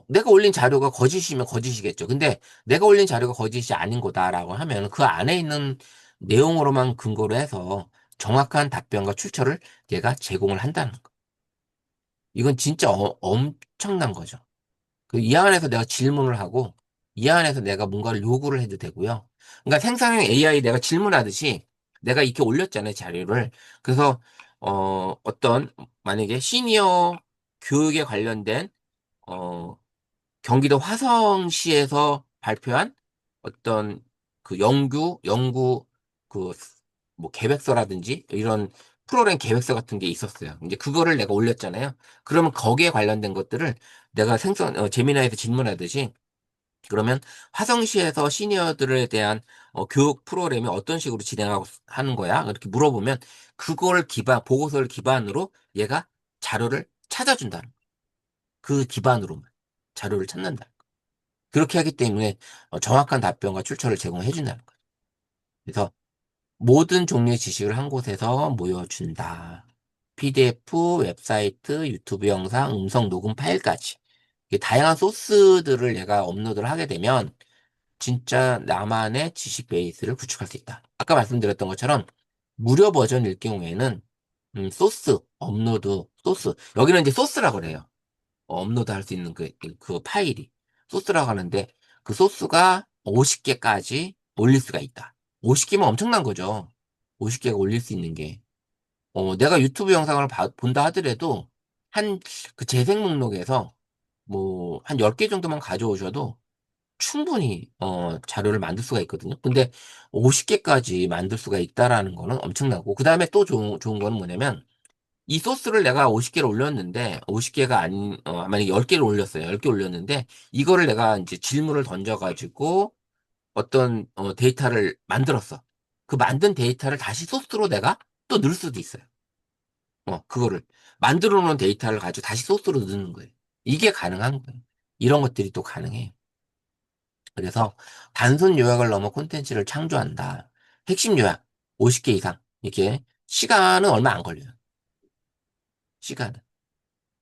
내가 올린 자료가 거짓이면 거짓이겠죠. 근데 내가 올린 자료가 거짓이 아닌 거다라고 하면 그 안에 있는 내용으로만 근거로 해서 정확한 답변과 출처를 얘가 제공을 한다는 거. 이건 진짜 엄청난 거죠. 이 안에서 내가 질문을 하고 이 안에서 내가 뭔가를 요구를 해도 되고요. 그러니까 생성형 AI 내가 질문하듯이 내가 이렇게 올렸잖아요, 자료를. 그래서 만약에 시니어 교육에 관련된 어, 경기도 화성시에서 발표한 어떤 그 연구 그 뭐 계획서라든지 이런 프로그램 계획서 같은 게 있었어요. 이제 그거를 내가 올렸잖아요. 그러면 거기에 관련된 것들을 내가 제미나이에서 질문하듯이 그러면 화성시에서 시니어들에 대한 교육 프로그램이 어떤 식으로 진행하고 하는 거야? 이렇게 물어보면 보고서를 기반으로 얘가 자료를 찾아준다는 거야. 그 기반으로만 자료를 찾는다. 그렇게 하기 때문에 정확한 답변과 출처를 제공해 준다는 거예요. 그래서 모든 종류의 지식을 한 곳에서 모여준다. PDF, 웹사이트, 유튜브 영상, 음성 녹음 파일까지. 이게 다양한 소스들을 얘가 업로드를 하게 되면 진짜 나만의 지식 베이스를 구축할 수 있다. 아까 말씀드렸던 것처럼 무료 버전일 경우에는 소스. 여기는 이제 소스라고 그래요. 업로드 할 수 있는 그 파일이 소스라고 하는데 그 소스가 50개까지 올릴 수가 있다. 50개면 엄청난 거죠. 50개가 올릴 수 있는 게. 내가 유튜브 영상을 본다 하더라도 그 재생 목록에서 뭐 한 10개 정도만 가져오셔도 충분히 자료를 만들 수가 있거든요. 근데 50개까지 만들 수가 있다라는 거는 엄청나고 그다음에 또 좋은 거는 뭐냐면 이 소스를 내가 50개를 올렸는데, 50개가 만약에 10개를 올렸어요. 10개 올렸는데, 이거를 내가 이제 질문을 던져가지고 어떤 데이터를 만들었어. 그 만든 데이터를 다시 소스로 내가 또 넣을 수도 있어요. 그거를. 만들어 놓은 데이터를 가지고 다시 소스로 넣는 거예요. 이게 가능한 거예요. 이런 것들이 또 가능해요. 그래서 단순 요약을 넘어 콘텐츠를 창조한다. 핵심 요약, 50개 이상. 이렇게 시간은 얼마 안 걸려요. 시간은.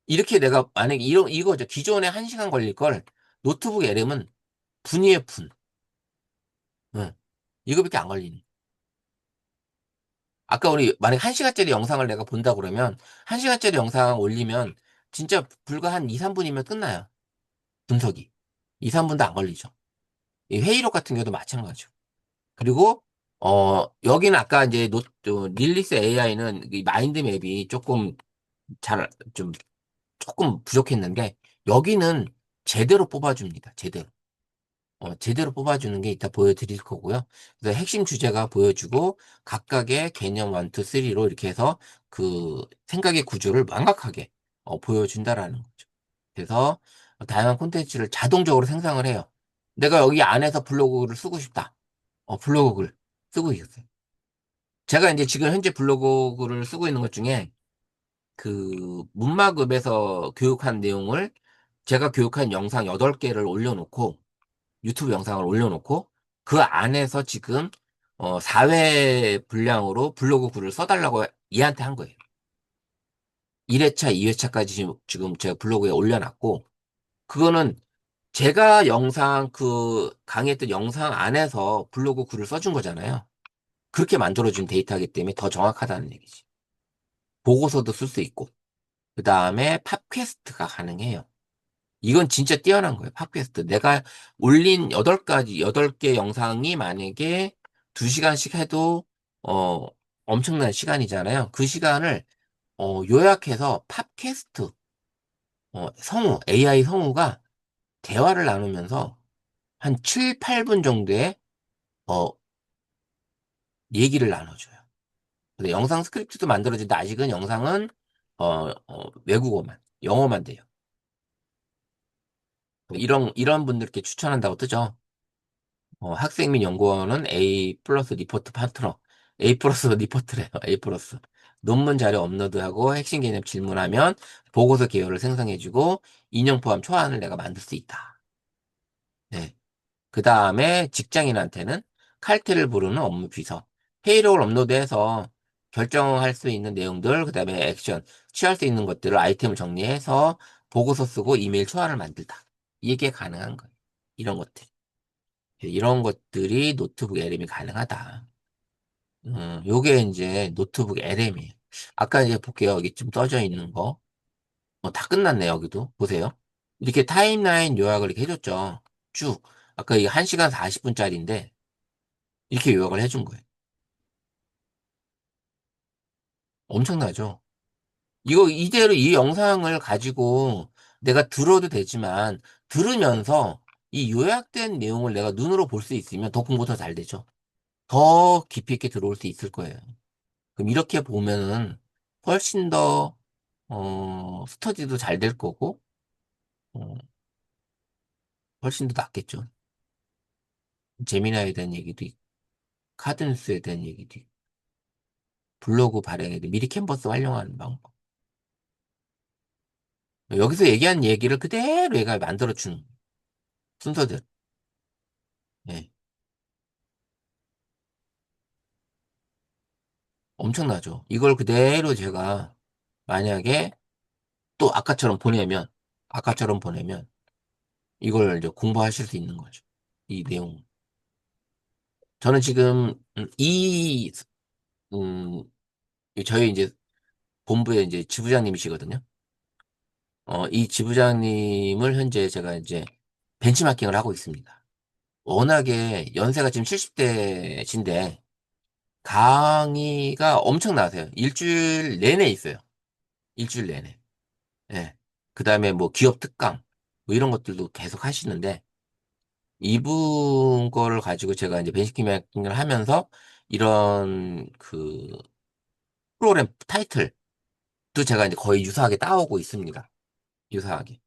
이렇게 내가 만약에 이거죠. 기존에 1시간 걸릴 걸 노트북 LM은 분이에요, 분. 응. 이거밖에 안 걸리는. 아까 우리 만약에 1시간짜리 영상을 내가 본다 그러면 1시간짜리 영상 올리면 진짜 불과 한 2, 3분이면 끝나요. 분석이. 2, 3분도 안 걸리죠. 이 회의록 같은 경우도 마찬가지고. 그리고 여기는 아까 이제 릴리스 AI는 이 마인드 맵이 잘, 좀, 조금 부족했는데 여기는 제대로 뽑아줍니다. 제대로 뽑아주는 게 이따 보여드릴 거고요. 그래서 핵심 주제가 보여주고 각각의 개념 1, 2, 3로 이렇게 해서 그 생각의 구조를 완벽하게 보여준다라는 거죠. 그래서 다양한 콘텐츠를 자동적으로 생성을 해요. 내가 여기 안에서 블로그를 쓰고 싶다. 블로그를 쓰고 있어요. 제가 이제 지금 현재 블로그를 쓰고 있는 것 중에 그 문마급에서 교육한 내용을 제가 교육한 영상 8개를 올려놓고 유튜브 영상을 올려놓고 그 안에서 지금 4회 분량으로 블로그 글을 써달라고 얘한테 한 거예요. 1회차, 2회차까지 지금 제가 블로그에 올려놨고, 그거는 제가 영상 강의했던 영상 안에서 블로그 글을 써준 거잖아요. 그렇게 만들어준 데이터이기 때문에 더 정확하다는 얘기지. 보고서도 쓸 수 있고. 그 다음에 팟캐스트가 가능해요. 이건 진짜 뛰어난 거예요. 팟캐스트. 내가 올린 8개 영상이 만약에 2시간씩 해도, 어, 엄청난 시간이잖아요. 그 시간을, 요약해서 팟캐스트, AI 성우가 대화를 나누면서 한 7, 8분 정도의, 어, 얘기를 나눠줘요. 근데 영상 스크립트도 만들어진다. 아직은 영상은, 외국어만, 영어만 돼요. 이런 분들께 추천한다고 뜨죠. 학생 및 연구원은 A 플러스 리포트 파트너. A 플러스 리포트래요. A 플러스. 논문 자료 업로드하고 핵심 개념 질문하면 보고서 개요를 생성해주고 인용 포함 초안을 내가 만들 수 있다. 네. 그 다음에 직장인한테는 칼퇴를 부르는 업무 비서. 페이로를 업로드해서 결정할 수 있는 내용들, 그 다음에 액션, 취할 수 있는 것들을 아이템을 정리해서 보고서 쓰고 이메일 초안을 만들다. 이게 가능한 거예요. 이런 것들. 이런 것들이 노트북 LM이 가능하다. 요게 이제 노트북 LM이에요. 아까 이제 볼게요. 여기 좀 떠져 있는 거. 다 끝났네, 여기도. 보세요. 이렇게 타임라인 요약을 이렇게 해줬죠. 쭉. 아까 이게 1시간 40분짜리인데, 이렇게 요약을 해준 거예요. 엄청나죠? 이거 이대로 이 영상을 가지고 내가 들어도 되지만, 들으면서 이 요약된 내용을 내가 눈으로 볼 수 있으면 더 공부 더 잘 되죠. 더 깊이 있게 들어올 수 있을 거예요. 그럼 이렇게 보면은 훨씬 더, 스터디도 잘 될 거고, 어, 훨씬 더 낫겠죠. 재미나에 대한 얘기도 있고, 카드뉴스에 대한 얘기도 있고, 블로그 발행에 대해 미리 캔버스 활용하는 방법. 여기서 얘기한 얘기를 그대로 얘가 만들어주는 순서대로. 예, 엄청나죠. 이걸 그대로 제가 만약에 또 아까처럼 보내면 이걸 이제 공부하실 수 있는 거죠. 이 내용. 저는 지금, 음, 저희 이제 본부의 이제 지부장님이시거든요. 이 지부장님을 현재 제가 이제 벤치마킹을 하고 있습니다. 워낙에 연세가 지금 70대신데 강의가 엄청나세요. 일주일 내내 있어요. 일주일 내내. 예. 그 다음에 뭐 기업 특강 뭐 이런 것들도 계속 하시는데 이분 거를 가지고 제가 이제 벤치마킹을 하면서 이런 프로그램 타이틀도 제가 이제 거의 유사하게 따오고 있습니다. 유사하게.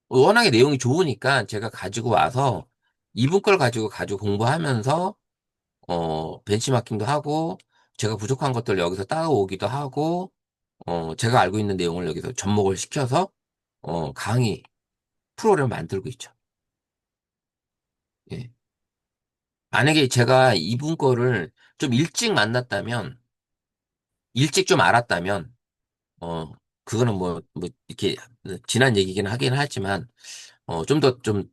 워낙에 내용이 좋으니까 제가 가지고 와서 이분 걸 가지고 공부하면서 벤치마킹도 하고 제가 부족한 것들 여기서 따오기도 하고 제가 알고 있는 내용을 여기서 접목을 시켜서 강의 프로그램을 만들고 있죠. 예. 만약에 제가 이분 거를 좀 일찍 만났다면 일찍 좀 알았다면 어 그거는 뭐 이렇게 지난 얘기긴 하긴 하지만 좀 더 좀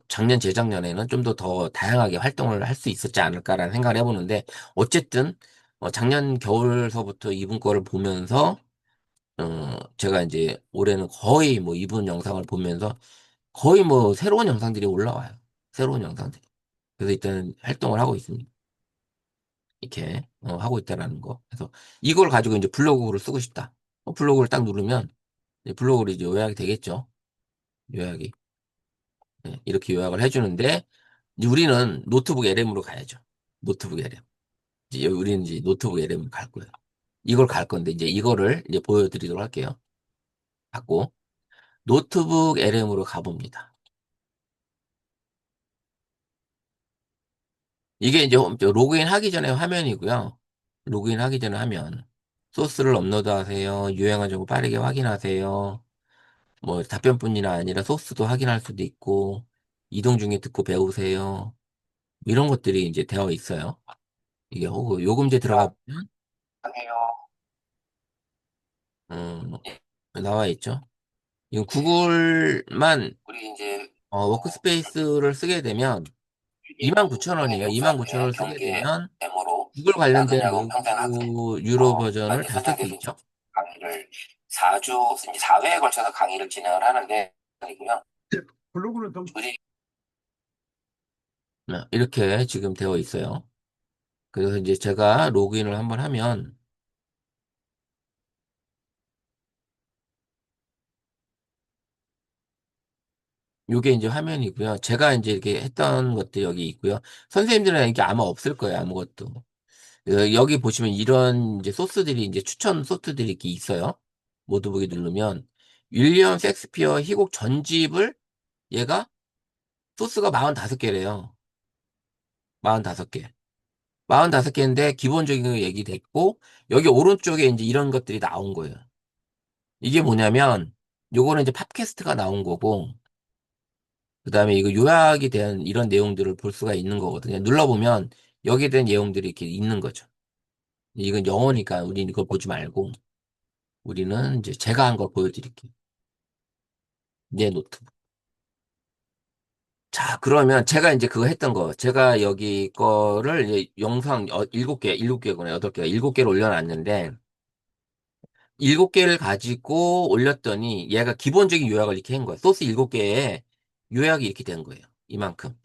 작년, 재작년에는 좀 더 다양하게 활동을 할 수 있었지 않을까라는 생각을 해보는데, 어쨌든, 작년 겨울서부터 이분 거를 보면서, 제가 이제 올해는 거의 뭐 이분 영상을 보면서 거의 뭐 새로운 영상들이 올라와요. 새로운 영상들이. 그래서 일단 활동을 하고 있습니다. 이렇게, 하고 있다라는 거. 그래서 이걸 가지고 이제 블로그를 쓰고 싶다. 블로그를 딱 누르면, 이제 블로그로 이제 요약이 되겠죠. 요약이. 네, 이렇게 요약을 해주는데, 이제 우리는 노트북 LM으로 가야죠. 노트북 LM. 우리는 이제 노트북 LM으로 갈 거예요. 이걸 갈 건데, 이제 이거를 이제 보여드리도록 할게요. 갖고, 노트북 LM으로 가봅니다. 이게 이제 로그인 하기 전에 화면이고요. 로그인 하기 전에 화면. 소스를 업로드 하세요. 유행어 정보 빠르게 확인하세요. 뭐 답변뿐이 아니라 소스도 확인할 수도 있고, 이동 중에 듣고 배우세요. 이런 것들이 이제 되어 있어요. 이게 혹은 요금제 들어가 보면 어, 나와 있죠. 이건 구글만 워크스페이스를 쓰게 되면 29,000원이에요. 29,000원을 쓰게 되면 구글 관련된 로그 유로 버전을 다 쓸 수 있죠. 이렇게 지금 되어 있어요. 그래서 이제 제가 로그인을 한번 하면 요게 이제 화면이고요. 제가 이제 이렇게 했던 것도 여기 있고요. 선생님들은 이게 아마 없을 거예요. 아무것도. 여기 보시면 이런 이제 소스들이 이제 추천 소스들이 이렇게 있어요. 모두 보기 누르면 윌리엄 셰익스피어 희곡 전집을 얘가 소스가 45개래요. 45개. 45개인데 기본적인 거 얘기됐고 여기 오른쪽에 이제 이런 것들이 나온 거예요. 이게 뭐냐면 요거는 이제 팟캐스트가 나온 거고 그다음에 이거 요약에 대한 이런 내용들을 볼 수가 있는 거거든요. 눌러보면 여기에 대한 내용들이 이렇게 있는 거죠. 이건 영어니까 우리는 이걸 보지 말고 우리는 이제 제가 한 걸 보여드릴게요. 내 노트북. 자, 그러면 제가 이제 그거 했던 거, 제가 여기 거를 이제 영상 7개구나, 8개가, 7개를 올려놨는데, 7개를 가지고 올렸더니 얘가 기본적인 요약을 이렇게 한 거예요. 소스 7개에 요약이 이렇게 된 거예요. 이만큼.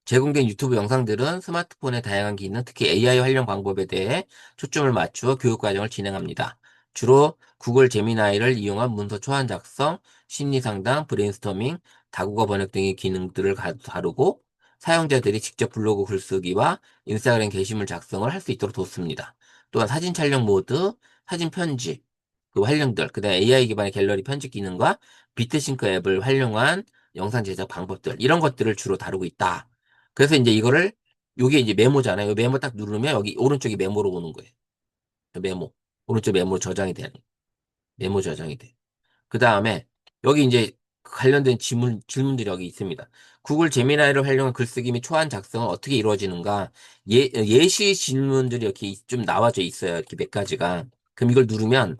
제공된 유튜브 영상들은 스마트폰의 다양한 기능, 특히 AI 활용 방법에 대해 초점을 맞추어 교육 과정을 진행합니다. 주로 구글 제미나이를 이용한 문서 초안 작성, 심리 상담, 브레인스토밍, 다국어 번역 등의 기능들을 다루고 사용자들이 직접 블로그 글쓰기와 인스타그램 게시물 작성을 할 수 있도록 돕습니다. 또한 사진 촬영 모드, 사진 편집, 그 활용들, 그다음에 AI 기반의 갤러리 편집 기능과 비트싱크 앱을 활용한 영상 제작 방법들, 이런 것들을 주로 다루고 있다. 그래서 이제 이거를 요게 이제 메모잖아요. 이 메모 딱 누르면 여기 오른쪽이 메모로 오는 거예요. 그 메모. 오른쪽 메모로 저장이 되는 거예요. 메모 저장이 돼. 그 다음에 여기 이제 관련된 질문들이 여기 있습니다. 구글 제미나이를 활용한 글쓰기 및 초안 작성은 어떻게 이루어지는가? 예시 질문들이 이렇게 좀 나와져 있어요. 이렇게 몇 가지가. 그럼 이걸 누르면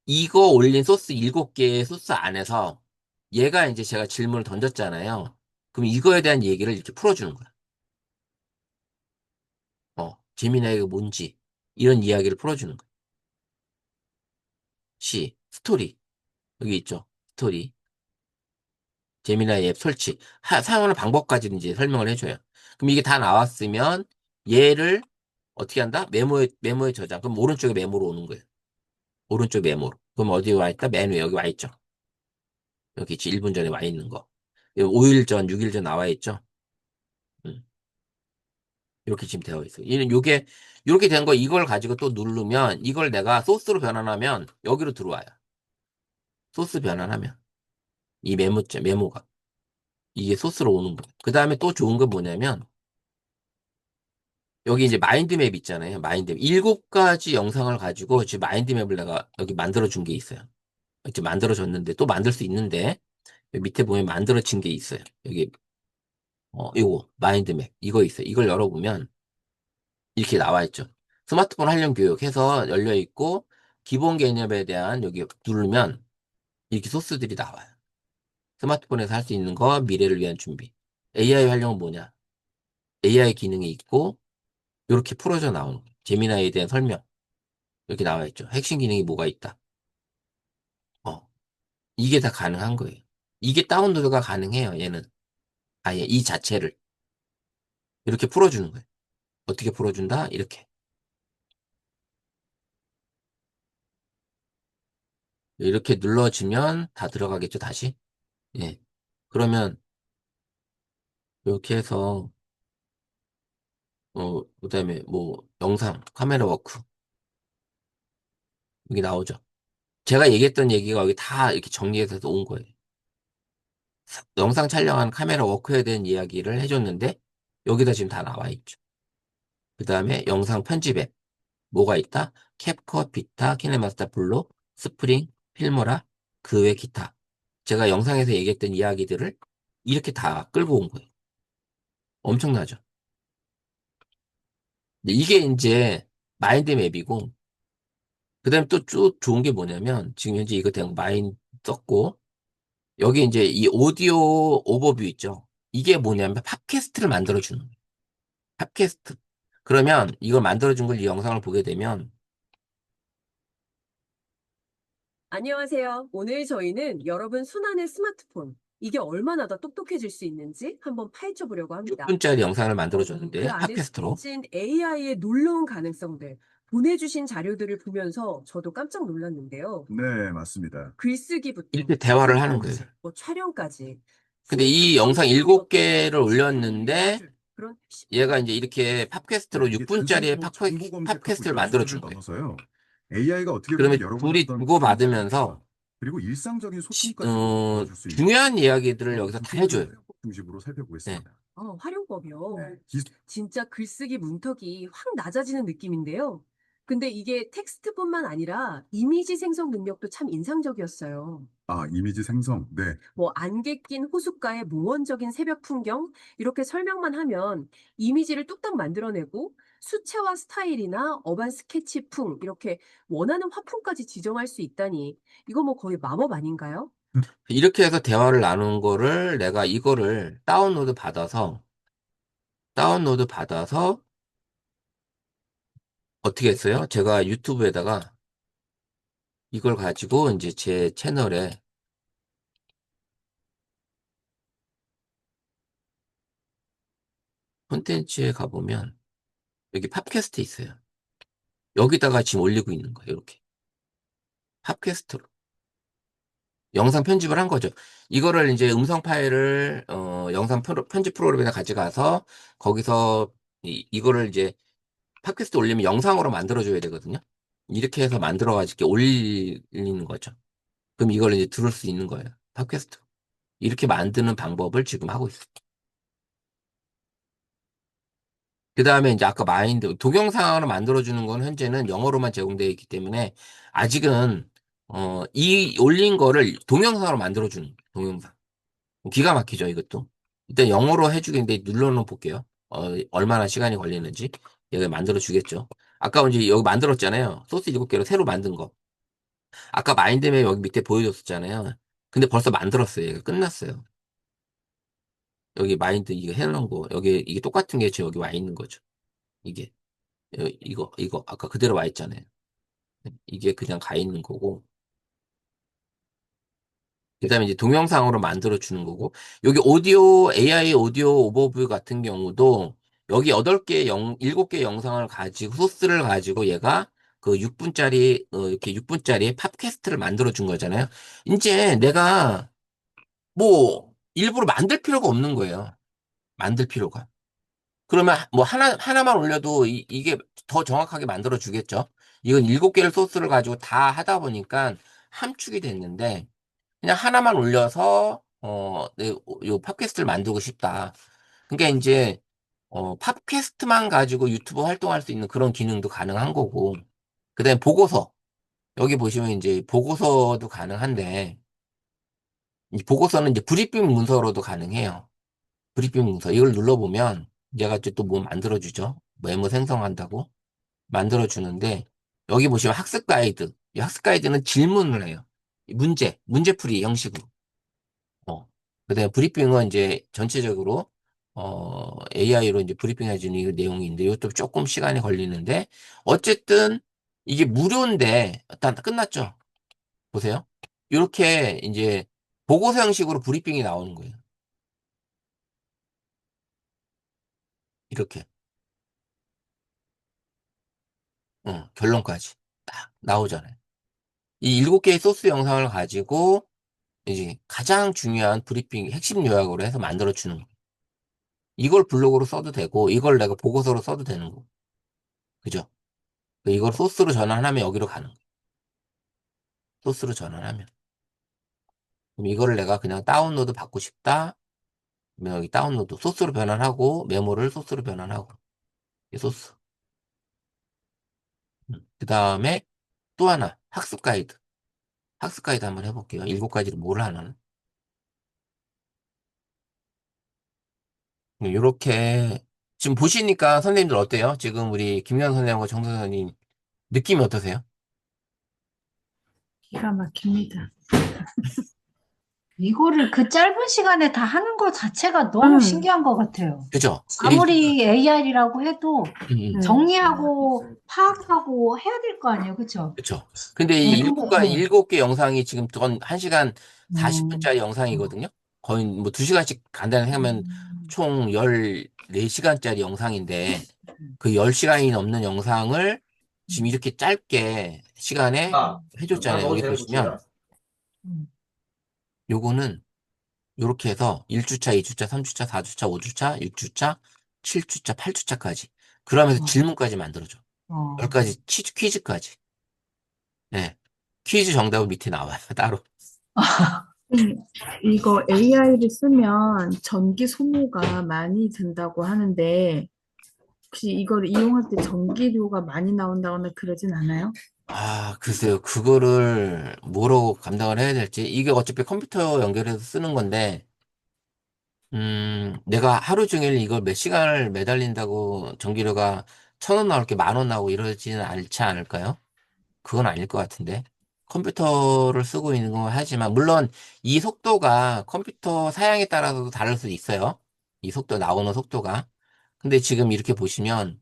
이거 올린 소스 7개의 소스 안에서 얘가 이제 제가 질문을 던졌잖아요. 그럼 이거에 대한 얘기를 이렇게 풀어주는 거야. 재미나이가 뭔지, 이런 이야기를 풀어주는 거예요. 스토리. 여기 있죠. 스토리. 재미나이 앱 설치. 사용하는 방법까지는 이제 설명을 해줘요. 그럼 이게 다 나왔으면 얘를 어떻게 한다? 메모에 저장. 그럼 오른쪽에 메모로 오는 거예요. 오른쪽 메모로. 그럼 어디 와 있다? 메뉴에 여기 와 있죠. 여기 1분 전에 와 있는 거. 5일 전, 6일 전 나와 있죠. 음, 이렇게 지금 되어 있어요. 요게, 이렇게 된 거 이걸 가지고 또 누르면 이걸 내가 소스로 변환하면 여기로 들어와요. 소스 변환하면. 이 메모가. 이게 소스로 오는 거예요. 그 다음에 또 좋은 건 뭐냐면, 여기 이제 마인드맵 있잖아요. 마인드맵. 7가지 영상을 가지고 지금 마인드맵을 내가 여기 만들어준 게 있어요. 이제 만들어줬는데, 또 만들 수 있는데, 여기 밑에 보면 만들어진 게 있어요. 여기, 이거, 마인드맵. 이거 있어요. 이걸 열어보면, 이렇게 나와 있죠. 스마트폰 활용 교육 해서 열려 있고, 기본 개념에 대한 여기 누르면, 이렇게 소스들이 나와요. 스마트폰에서 할 수 있는 거, 미래를 위한 준비. AI 활용은 뭐냐? AI 기능이 있고, 이렇게 풀어져 나오는 거예요. 제미나이에 대한 설명. 이렇게 나와 있죠. 핵심 기능이 뭐가 있다. 어, 이게 다 가능한 거예요. 이게 다운로드가 가능해요, 얘는. 아예 이 자체를. 이렇게 풀어주는 거예요. 어떻게 풀어준다? 이렇게. 이렇게 눌러주면 다 들어가겠죠, 다시? 예. 그러면, 이렇게 해서, 그 다음에 뭐, 영상, 카메라 워크. 여기 나오죠. 제가 얘기했던 얘기가 여기 다 이렇게 정리해서 온 거예요. 영상 촬영한 카메라 워크에 대한 이야기를 해줬는데, 여기다 지금 다 나와 있죠. 그 다음에 영상 편집 앱. 뭐가 있다? 캡컷, 비타, 키네마스터 블로, 스프링, 필모라, 그 외 기타. 제가 영상에서 얘기했던 이야기들을 이렇게 다 끌고 온 거예요. 엄청나죠? 근데 이게 이제 마인드 맵이고, 그다음에 또 쭉 좋은 게 뭐냐면, 지금 현재 이거 대응 많이 썼고, 여기 이제 이 오디오 오버뷰 있죠? 이게 뭐냐면 팟캐스트를 만들어주는 거예요. 팟캐스트. 그러면 이걸 만들어준 걸 이 영상을 보게 되면, 안녕하세요. 오늘 저희는 여러분 손안의 스마트폰, 이게 얼마나 더 똑똑해질 수 있는지 한번 파헤쳐 보려고 합니다. 6분짜리 영상을 그 만들어줬는데, 안에 팟캐스트로. 숨겨진 AI의 놀라운 가능성들, 보내주신 자료들을 보면서 저도 깜짝 놀랐는데요. 네, 맞습니다. 글쓰기부터 이렇게 대화를 하는 사진 거예요. 편집, 뭐 촬영까지 근데 이 생생한 영상 소리로 어떤 7개를 올렸는데, 그런 얘가 이제 이렇게 네, 팟캐스트로 이게 6분짜리 단순히 정보 검색하고 팟캐스트를 이런 수준을 만들어준 거예요. 넘어서요. AI가 어떻게 보면 그러면 여러분의 둘이 어떤 주고받으면서, 감정, 그리고 일상적인 소통까지도 도와줄 수 있는 중요한 이야기들을 그런 여기서 다 기술을 해줘요. 활용법 중심으로 네. 살펴보겠습니다. 활용법이요. 네, 기- 진짜 글쓰기 문턱이 확 낮아지는 느낌인데요. 근데 이게 텍스트뿐만 아니라 이미지 생성 능력도 참 인상적이었어요. 이미지 생성. 네, 뭐 안개 낀 호숫가의 몽원적인 새벽 풍경 이렇게 설명만 하면 이미지를 뚝딱 만들어내고 수채화 스타일이나 어반 스케치풍 이렇게 원하는 화풍까지 지정할 수 있다니 이거 뭐 거의 마법 아닌가요? 이렇게 해서 대화를 나눈 거를 내가 이거를 다운로드 받아서 어떻게 했어요? 제가 유튜브에다가 이걸 가지고 이제 제 채널에 콘텐츠에 가보면 여기 팟캐스트 있어요. 여기다가 지금 올리고 있는 거예요. 이렇게. 팟캐스트로. 영상 편집을 한 거죠. 이거를 이제 음성 파일을, 영상 편집 프로그램에 가져가서 거기서 이거를 이제 팟캐스트 올리면 영상으로 만들어줘야 되거든요. 이렇게 해서 만들어가지고 이렇게 올리는 거죠. 그럼 이걸 이제 들을 수 있는 거예요. 팟캐스트. 이렇게 만드는 방법을 지금 하고 있어요. 그 다음에 이제 아까 마인드, 동영상으로 만들어주는 건 현재는 영어로만 제공되어 있기 때문에 아직은, 이 올린 거를 동영상으로 만들어주는 거예요. 동영상. 기가 막히죠, 이것도. 일단 영어로 해주겠는데 눌러놓은 볼게요. 얼마나 시간이 걸리는지. 얘가 만들어주겠죠. 아까 이제 여기 만들었잖아요. 소스 7개로 새로 만든 거. 아까 마인드맵 여기 밑에 보여줬었잖아요. 근데 벌써 만들었어요. 얘가 끝났어요. 여기 마인드 이거 해놓은 거. 여기 이게 똑같은 게 지금 여기 와 있는 거죠. 이게. 이거 아까 그대로 와 있잖아요. 이게 그냥 가 있는 거고. 그다음에 이제 동영상으로 만들어 주는 거고. 여기 AI 오디오 오버뷰 같은 경우도 여기 7개 영상을 가지고 소스를 가지고 얘가 그 6분짜리 이렇게 6분짜리 팟캐스트를 만들어 준 거잖아요. 이제 내가 뭐 일부러 만들 필요가 없는 거예요. 만들 필요가. 그러면 뭐 하나만 올려도 이게 더 정확하게 만들어 주겠죠. 이건 7개를 소스를 가지고 다 하다 보니까 함축이 됐는데 그냥 하나만 올려서 요 팟캐스트를 만들고 싶다. 그러니까 이제 팟캐스트만 가지고 유튜브 활동할 수 있는 그런 기능도 가능한 거고. 그다음에 보고서. 여기 보시면 이제 보고서도 가능한데 이 보고서는 이제 브리핑 문서로도 가능해요. 브리핑 문서. 이걸 눌러보면 얘가 이제 또 뭐 만들어주죠. 메모 생성한다고 만들어주는데 여기 보시면 학습 가이드. 이 학습 가이드는 질문을 해요. 문제풀이 형식으로. 어. 그다음에 브리핑은 이제 전체적으로 AI로 이제 브리핑 해주는 이 내용인데 이것도 조금 시간이 걸리는데 어쨌든 이게 무료인데 일단 끝났죠. 보세요. 이렇게 이제 보고서 형식으로 브리핑이 나오는 거예요. 이렇게. 결론까지 딱 나오잖아요. 이 7개의 소스 영상을 가지고 이제 가장 중요한 브리핑 핵심 요약으로 해서 만들어 주는 거예요. 이걸 블로그로 써도 되고 이걸 내가 보고서로 써도 되는 거고. 그죠? 이걸 소스로 전환하면 여기로 가는 거예요. 소스로 전환하면. 그럼 이거를 내가 그냥 다운로드 받고 싶다. 그러면 여기 다운로드 소스로 변환하고 메모를 소스로 변환하고 이 소스. 그 다음에 또 하나 학습 가이드. 학습 가이드 한번 해볼게요. 7가지를 뭘 하나. 이렇게 지금 보시니까 선생님들 어때요? 지금 우리 김현 선생님과 정 선생님 느낌이 어떠세요? 기가 막힙니다. 이거를 그 짧은 시간에 다 하는 것 자체가 너무 신기한 것 같아요. 그죠? 아무리 AI라고 해도 음. 정리하고 파악하고 해야 될 거 아니에요, 그쵸? 그쵸. 근데 이 근데, 네. 7개 영상이 지금 전 1시간 음, 40분짜리 영상이거든요. 거의 뭐 2시간씩 간단히 하면 총 14시간짜리 영상인데 그 10시간이 넘는 영상을 지금 이렇게 짧게 시간에 해줬잖아요. 여기 보시면 음, 요거는 요렇게 해서 1주차, 2주차, 3주차, 4주차, 5주차, 6주차, 7주차, 8주차까지. 그러면서 어, 질문까지 만들어줘. 어. 10가지 퀴즈까지. 네. 퀴즈 정답은 밑에 나와요. 따로. 이거 AI를 쓰면 전기 소모가 많이 든다고 하는데 혹시 이걸 이용할 때 전기료가 많이 나온다거나 그러진 않아요? 아, 글쎄요. 그거를 뭐로 감당을 해야 될지. 이게 어차피 컴퓨터 연결해서 쓰는 건데, 내가 하루 종일 이걸 몇 시간을 매달린다고 전기료가 1,000원 나올 게 10,000원 나오고 이러지는 않지 않을까요? 그건 아닐 것 같은데. 컴퓨터를 쓰고 있는 건 하지만, 물론 이 속도가 컴퓨터 사양에 따라서도 다를 수도 있어요. 이 속도, 나오는 속도가. 근데 지금 이렇게 보시면,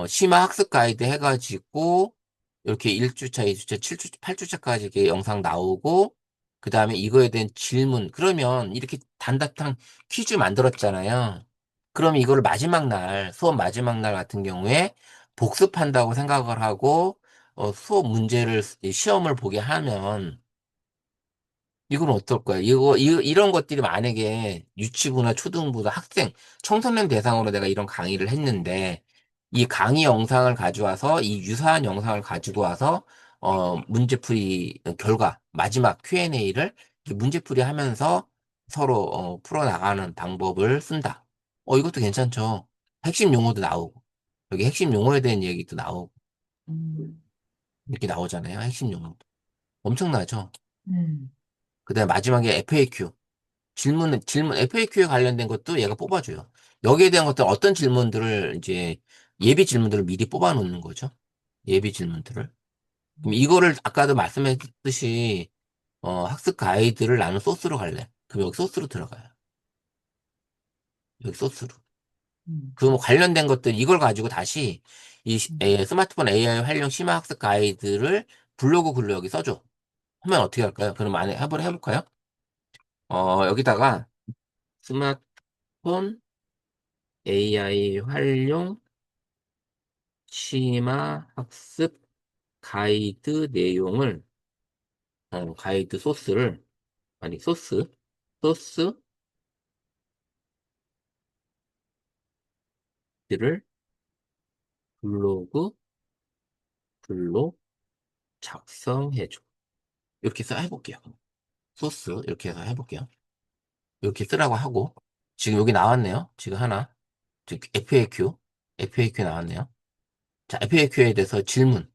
심화 학습 가이드 해가지고, 이렇게 1주차, 2주차, 7주차, 8주차까지 이렇게 영상 나오고, 그 다음에 이거에 대한 질문. 그러면 이렇게 단답형 퀴즈 만들었잖아요. 그럼 이거를 마지막 날, 수업 마지막 날 같은 경우에 복습한다고 생각을 하고, 수업 문제를, 시험을 보게 하면, 이건 어떨 거야? 이런 것들이 만약에 유치부나 초등부나 학생, 청소년 대상으로 내가 이런 강의를 했는데, 이 강의 영상을 가져와서, 이 유사한 영상을 가지고 와서, 문제풀이 결과, 마지막 Q&A를 문제풀이 하면서 서로, 풀어나가는 방법을 쓴다. 이것도 괜찮죠. 핵심 용어도 나오고, 여기 핵심 용어에 대한 얘기도 나오고, 음, 이렇게 나오잖아요. 핵심 용어도. 엄청나죠? 음. 그 다음에 마지막에 FAQ. FAQ에 관련된 것도 얘가 뽑아줘요. 여기에 대한 것들 어떤 질문들을 이제 예비 질문들을 미리 뽑아 놓는 거죠. 예비 질문들을. 그럼 이거를 아까도 말씀했듯이 학습 가이드를 나는 소스로 갈래. 그럼 여기 소스로 들어가요. 여기 소스로. 음. 그 뭐 관련된 것들 이걸 가지고 다시 이 스마트폰 AI 활용 심화 학습 가이드를 블로그 글로 여기 써줘. 하면 어떻게 할까요? 그럼 안에 한번 해볼까요? 여기다가 스마트폰 AI 활용 심화 학습 가이드 내용을, 가이드 소스를, 아니, 소스들을 블로그 글로 작성해줘. 이렇게 써 해볼게요. 소스, 이렇게 해서 해볼게요. 이렇게 쓰라고 하고, 지금 여기 나왔네요. 지금 하나. 지금 FAQ 나왔네요. 자, FAQ에 대해서 질문.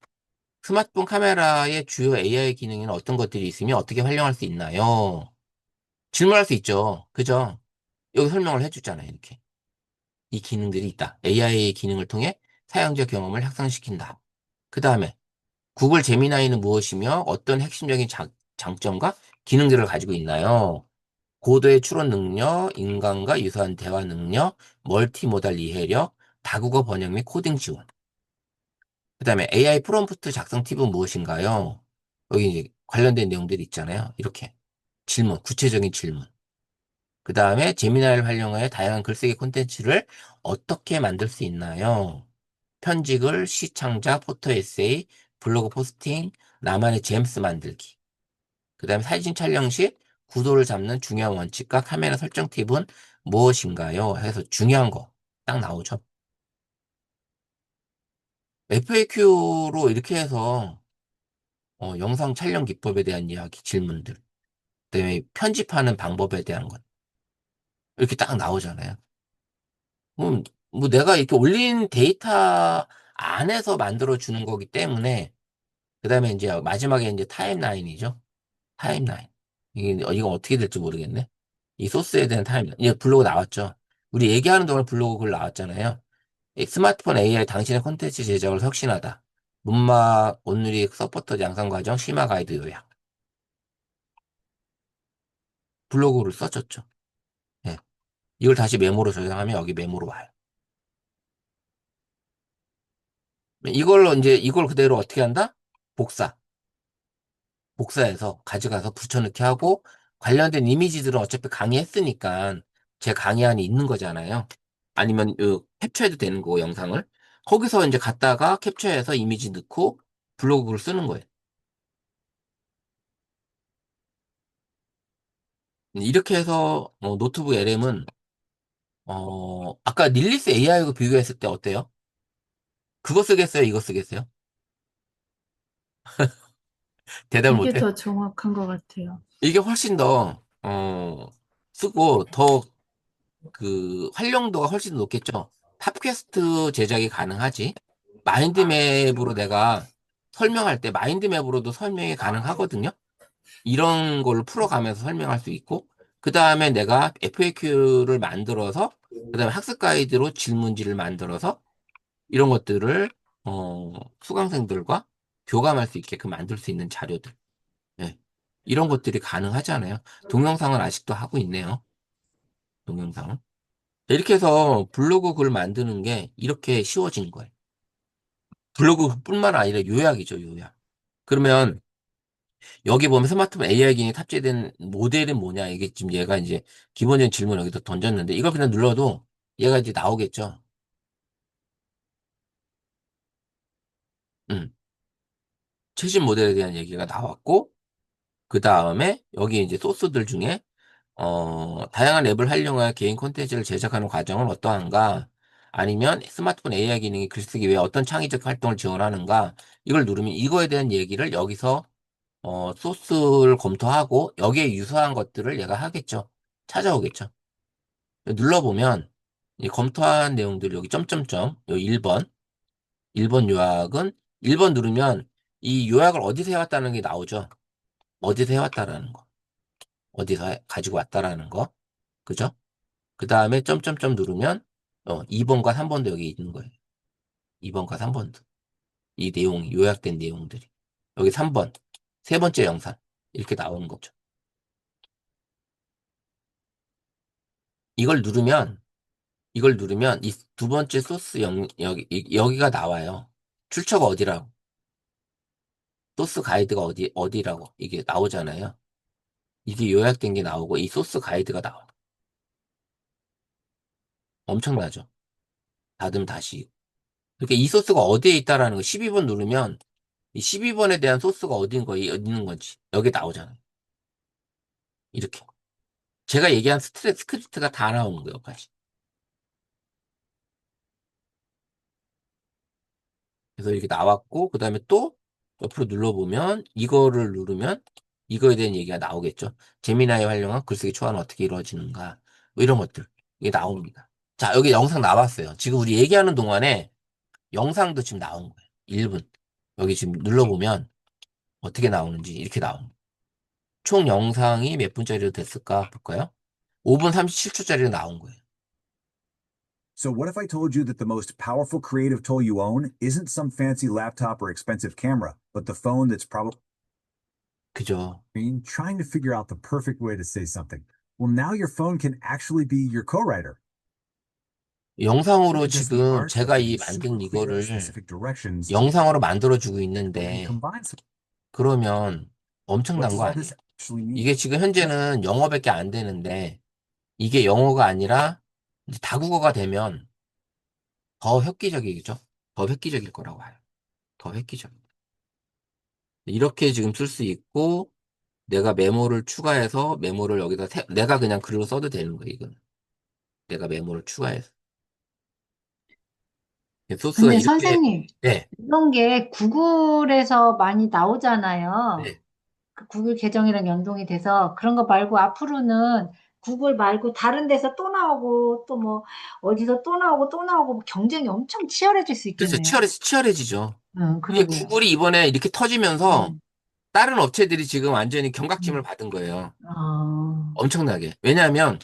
스마트폰 카메라의 주요 AI 기능에는 어떤 것들이 있으며 어떻게 활용할 수 있나요? 질문할 수 있죠. 그죠? 여기 설명을 해주잖아요. 이렇게. 이 기능들이 있다. AI의 기능을 통해 사용자 경험을 향상시킨다. 그 다음에 구글 제미나이는 무엇이며 어떤 핵심적인 장점과 기능들을 가지고 있나요? 고도의 추론 능력, 인간과 유사한 대화 능력, 멀티모달 이해력, 다국어 번역 및 코딩 지원. 그 다음에 AI 프롬프트 작성 팁은 무엇인가요? 여기 이제 관련된 내용들이 있잖아요. 이렇게. 질문, 구체적인 질문. 그 다음에 제미나이를 활용하여 다양한 글쓰기 콘텐츠를 어떻게 만들 수 있나요? 편집글, 시창작, 포토 에세이, 블로그 포스팅, 나만의 제임스 만들기. 그 다음에 사진 촬영 시 구도를 잡는 중요한 원칙과 카메라 설정 팁은 무엇인가요? 해서 중요한 거 딱 나오죠. FAQ로 이렇게 해서 영상 촬영 기법에 대한 이야기, 질문들. 그다음에 편집하는 방법에 대한 것. 이렇게 딱 나오잖아요. 뭐 내가 이렇게 올린 데이터 안에서 만들어 주는 거기 때문에 그다음에 이제 마지막에 이제 타임라인이죠. 타임라인. 이거 어떻게 될지 모르겠네. 이 소스에 대한 타임라인. 이제 블로그 나왔죠. 우리 얘기하는 동안 블로그 글 나왔잖아요. 이 스마트폰 AI 당신의 콘텐츠 제작을 혁신하다. 문막 온누리 서포터 양성 과정 심화 가이드 요약. 블로그를 써줬죠. 예. 이걸 다시 메모로 저장하면 여기 메모로 와요. 이걸 그대로 어떻게 한다? 복사해서 가져가서 붙여넣기 하고 관련된 이미지들은 어차피 강의했으니까 제 강의안이 있는 거잖아요. 아니면 캡처해도 되는 거고 영상을. 거기서 이제 갖다가 캡처해서 이미지 넣고 블로그를 쓰는 거예요. 이렇게 해서 노트북 LM은 아까 릴리스 AI하고 비교했을 때 어때요? 그거 쓰겠어요? 이거 쓰겠어요? 대답을 이게 못해? 더 정확한 것 같아요. 이게 훨씬 더 쓰고 더 그 활용도가 훨씬 높겠죠. 팟캐스트 제작이 가능하지. 마인드맵으로 내가 설명할 때 마인드맵으로도 설명이 가능하거든요. 이런 걸로 풀어가면서 설명할 수 있고, 그 다음에 내가 FAQ를 만들어서, 그 다음에 학습 가이드로 질문지를 만들어서 이런 것들을 수강생들과 교감할 수 있게끔 만들 수 있는 자료들. 예. 이런 것들이 가능하잖아요. 동영상은 아직도 하고 있네요. 동영상은. 이렇게 해서 블로그 글 만드는 게 이렇게 쉬워진 거예요. 블로그뿐만 아니라 요약이죠, 요약. 그러면 여기 보면 스마트폰 AI 기능이 탑재된 모델은 뭐냐? 이게 지금 얘가 이제 기본적인 질문 여기다 던졌는데 이걸 그냥 눌러도 얘가 이제 나오겠죠. 음. 최신 모델에 대한 얘기가 나왔고, 그 다음에 여기 이제 소스들 중에 다양한 앱을 활용하여 개인 콘텐츠를 제작하는 과정은 어떠한가? 아니면 스마트폰 AI 기능이 글쓰기 외에 어떤 창의적 활동을 지원하는가? 이걸 누르면 이거에 대한 얘기를 여기서 소스를 검토하고 여기에 유사한 것들을 얘가 하겠죠. 찾아오겠죠. 눌러보면 이 검토한 내용들 여기 점점점 요 1번 요약은 1번 누르면 이 요약을 어디서 해왔다는 게 나오죠. 어디서 해왔다라는 거. 어디서 가지고 왔다라는 거. 그죠? 그 다음에 점점점 누르면 2번과 3번도 여기 있는 거예요. 2번과 3번도. 이 내용, 요약된 내용들이. 여기 3번. 세 번째 영상. 이렇게 나오는 거죠. 이걸 누르면, 이 두 번째 소스 여기가 나와요. 출처가 어디라고. 소스 가이드가 어디라고. 이게 나오잖아요. 이게 요약된 게 나오고, 이 소스 가이드가 나와. 엄청나죠? 닫으면 다시. 그러니까 이 소스가 어디에 있다라는 거 12번 누르면 이 12번에 대한 소스가 있는 건지 여기 나오잖아요. 이렇게. 제가 얘기한 스크립트가 다 나오는 거예요, 여기까지. 그래서 이렇게 나왔고, 그 다음에 또 옆으로 눌러보면 이거를 누르면 이거에 대한 얘기가 나오겠죠. 제미나이 활용한 글쓰기 초안은 어떻게 이루어지는가. 뭐 이런 것들. 이게 나옵니다. 자, 여기 영상 나왔어요. 지금 우리 얘기하는 동안에 영상도 지금 나온 거예요. 1분. 여기 지금 눌러보면 어떻게 나오는지 이렇게 나옵니다. 총 영상이 몇 분짜리로 됐을까 볼까요? 5분 37초짜리로 나온 거예요. So what if I told you that the most powerful creative tool you own isn't some fancy laptop or expensive camera, but the phone that's probably 그죠. trying to figure out the perfect way to say something? Well, now your phone can actually be your co-writer. 영상으로 It does the 지금 art 제가 that 이 gives 만든 super clear, 이거를 specific directions 영상으로 만들어주고 and 있는데, combines. 그러면 What 엄청난 does 거 all 아니에요? this actually mean? 이게 지금 현재는 영어밖에 안 되는데, 이게 영어가 아니라 이제 다국어가 되면 더 획기적이겠죠? 더 획기적일 거라고 봐요. 더 획기적. 이렇게 지금 쓸 수 있고, 내가 메모를 추가해서 메모를 여기다 내가 그냥 글로 써도 되는 거예요, 이건. 내가 메모를 추가해서. 소스가 근데 이렇게, 선생님, 네, 이런 게 구글에서 많이 나오잖아요. 네. 그 구글 계정이랑 연동이 돼서 그런 거 말고 앞으로는 구글 말고 다른 데서 또 나오고 또 뭐 어디서 또 나오고 또 나오고 뭐 경쟁이 엄청 치열해질 수 그래서 있겠네요. 치열해지죠. 응, 이게 그러게요. 구글이 이번에 이렇게 터지면서 응. 다른 업체들이 지금 완전히 경각심을 응. 받은 거예요. 어, 엄청나게. 왜냐하면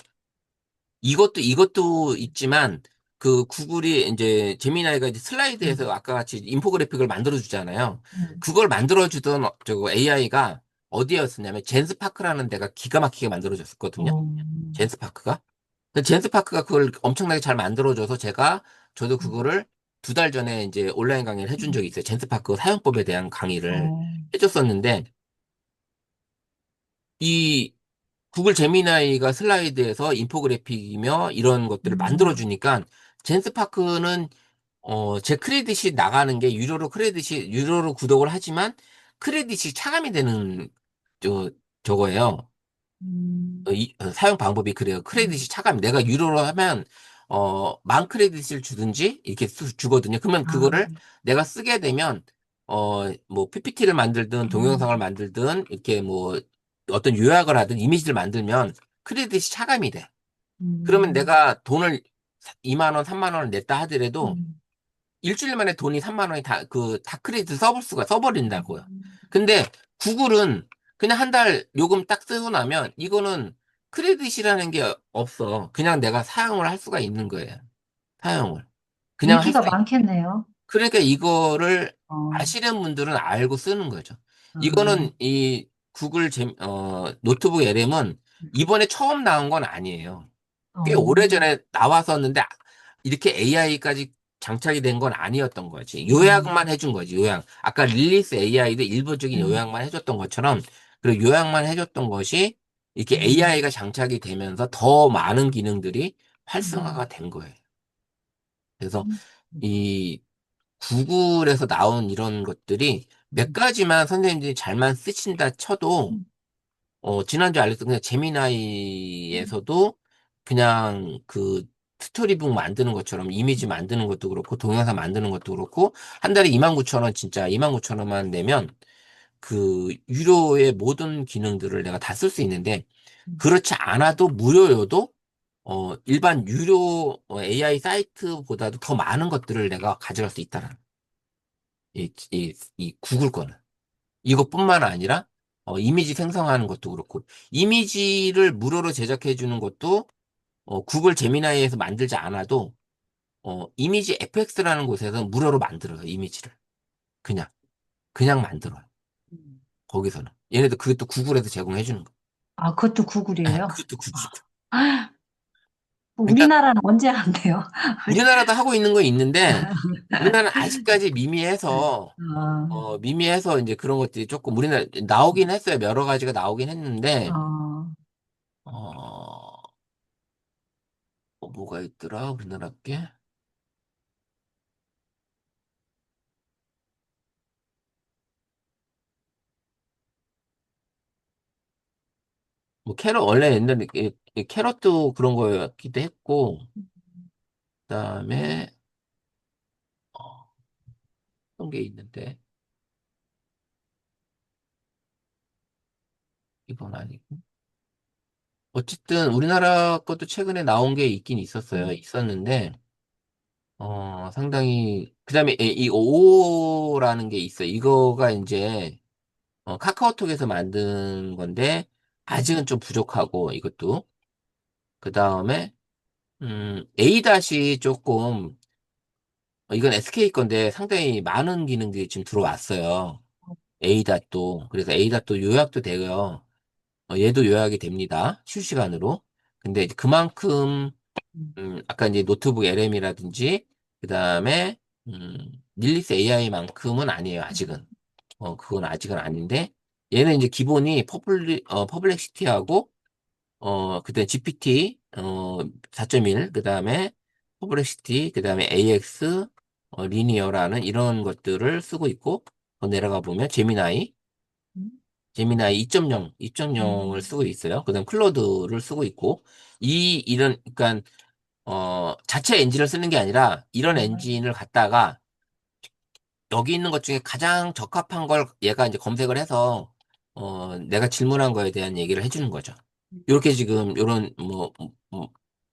이것도 있지만 그 구글이 이제 제미나이가 이제 슬라이드에서 아까 같이 인포그래픽을 만들어 주잖아요. 그걸 만들어 주던 저거 AI가 어디였었냐면 젠스파크라는 데가 기가 막히게 만들어 줬었거든요. 젠스파크가. 근데 젠스파크가 그걸 엄청나게 잘 만들어 줘서 저도 그거를 2달 전에 이제 온라인 강의를 해준 적이 있어요. 젠스파크 사용법에 대한 강의를 해줬었는데 이 구글 제미나이가 슬라이드에서 인포그래픽이며 이런 것들을 만들어 주니까 젠스파크는 제 크레딧이 나가는 게 유료로 구독을 하지만 크레딧이 차감이 되는 저거예요. 사용 방법이 그래요. 크레딧이 차감. 내가 유료로 하면, 10,000크레딧을 주든지, 이렇게 주거든요. 그러면 그거를 내가 쓰게 되면, 뭐, PPT를 만들든, 동영상을 만들든, 이렇게 뭐, 어떤 요약을 하든, 이미지를 만들면, 크레딧이 차감이 돼. 그러면 내가 돈을 2만 원, 3만 원을 냈다 하더라도, 일주일 만에 돈이 3만 원이 다 크레딧 써버린다고요. 근데 구글은 그냥 한 달 요금 딱 쓰고 나면 이거는 크레딧이라는 게 없어. 그냥 내가 사용을 할 수가 있는 거예요. 사용을. 그냥 할 인기가 수가 많겠네요. 그러니까 이거를 어, 아시는 분들은 알고 쓰는 거죠. 음, 이거는 이 구글 노트북 LM은 이번에 처음 나온 건 아니에요. 꽤 어, 오래전에 나왔었는데 이렇게 AI까지 장착이 된 건 아니었던 거지. 음, 요약만 해준 거지. 요약. 아까 릴리스 AI도 일부적인 음, 요약만 해줬던 것처럼 그 요약만 해줬던 것이 이렇게 음, AI가 장착이 되면서 더 많은 기능들이 활성화가 음, 된 거예요. 그래서 음, 이 구글에서 나온 이런 것들이 몇 가지만 선생님들이 잘만 쓰신다 쳐도 지난주에 알려줬던 그냥 제미나이에서도 그냥 그 스토리북 만드는 것처럼 이미지 만드는 것도 그렇고 동영상 만드는 것도 그렇고 한 달에 29,000원 진짜 29,000원만 내면 그 유료의 모든 기능들을 내가 다 쓸 수 있는데 그렇지 않아도 무료여도 일반 유료 AI 사이트보다도 더 많은 것들을 내가 가져갈 수 있다는 이 구글 거는. 이것뿐만 아니라 이미지 생성하는 것도 그렇고 이미지를 무료로 제작해 주는 것도 구글 제미나이에서 만들지 않아도 이미지 FX라는 곳에서 무료로 만들어요. 이미지를 그냥 만들어요. 거기서는 얘네들 그것도 구글에서 제공해 주는 거. 아, 그것도 예, 구글이에요? 그것도 구글. 뭐 그러니까 우리나라는 언제 한대요? 우리나라도 하고 있는 거 있는데 우리나라는 아직까지 미미해서 아, 미미해서 이제 그런 것들이 조금 우리나라 나오긴 했어요. 여러 가지가 나오긴 했는데 어, 어, 뭐가 있더라? 우리나라 게? 뭐 캐럿 원래 옛날에 캐럿도 그런 거였기도 했고 그다음에 어떤 게 있는데 이건 아니고 어쨌든 우리나라 것도 최근에 나온 게 있긴 있었어요. 있었는데 상당히 그다음에 이 오라는 게 있어요. 이거가 이제 카카오톡에서 만든 건데 아직은 좀 부족하고 이것도 그다음에 A 다시 조금 이건 SK 건데 상당히 많은 기능들이 지금 들어왔어요. A닷도. 그래서 A닷도 요약도 되고요. 얘도 요약이 됩니다. 실시간으로. 근데 이제 그만큼, 아까 이제 노트북 LM이라든지, 그 다음에, 릴리스 AI만큼은 아니에요, 아직은. 그건 아직은 아닌데, 얘는 이제 기본이 퍼블렉시티하고, 그다음에 GPT, 4.1, 그 다음에 퍼블렉시티, 그 다음에 AX, 리니어라는 이런 것들을 쓰고 있고, 더 내려가 보면 제미나이 2.0, 2.0을 쓰고 있어요. 그 다음 클로드를 쓰고 있고, 그러니까, 자체 엔진을 쓰는 게 아니라, 이런 엔진을 갖다가, 여기 있는 것 중에 가장 적합한 걸 얘가 이제 검색을 해서, 내가 질문한 거에 대한 얘기를 해주는 거죠. 이렇게 지금, 요런,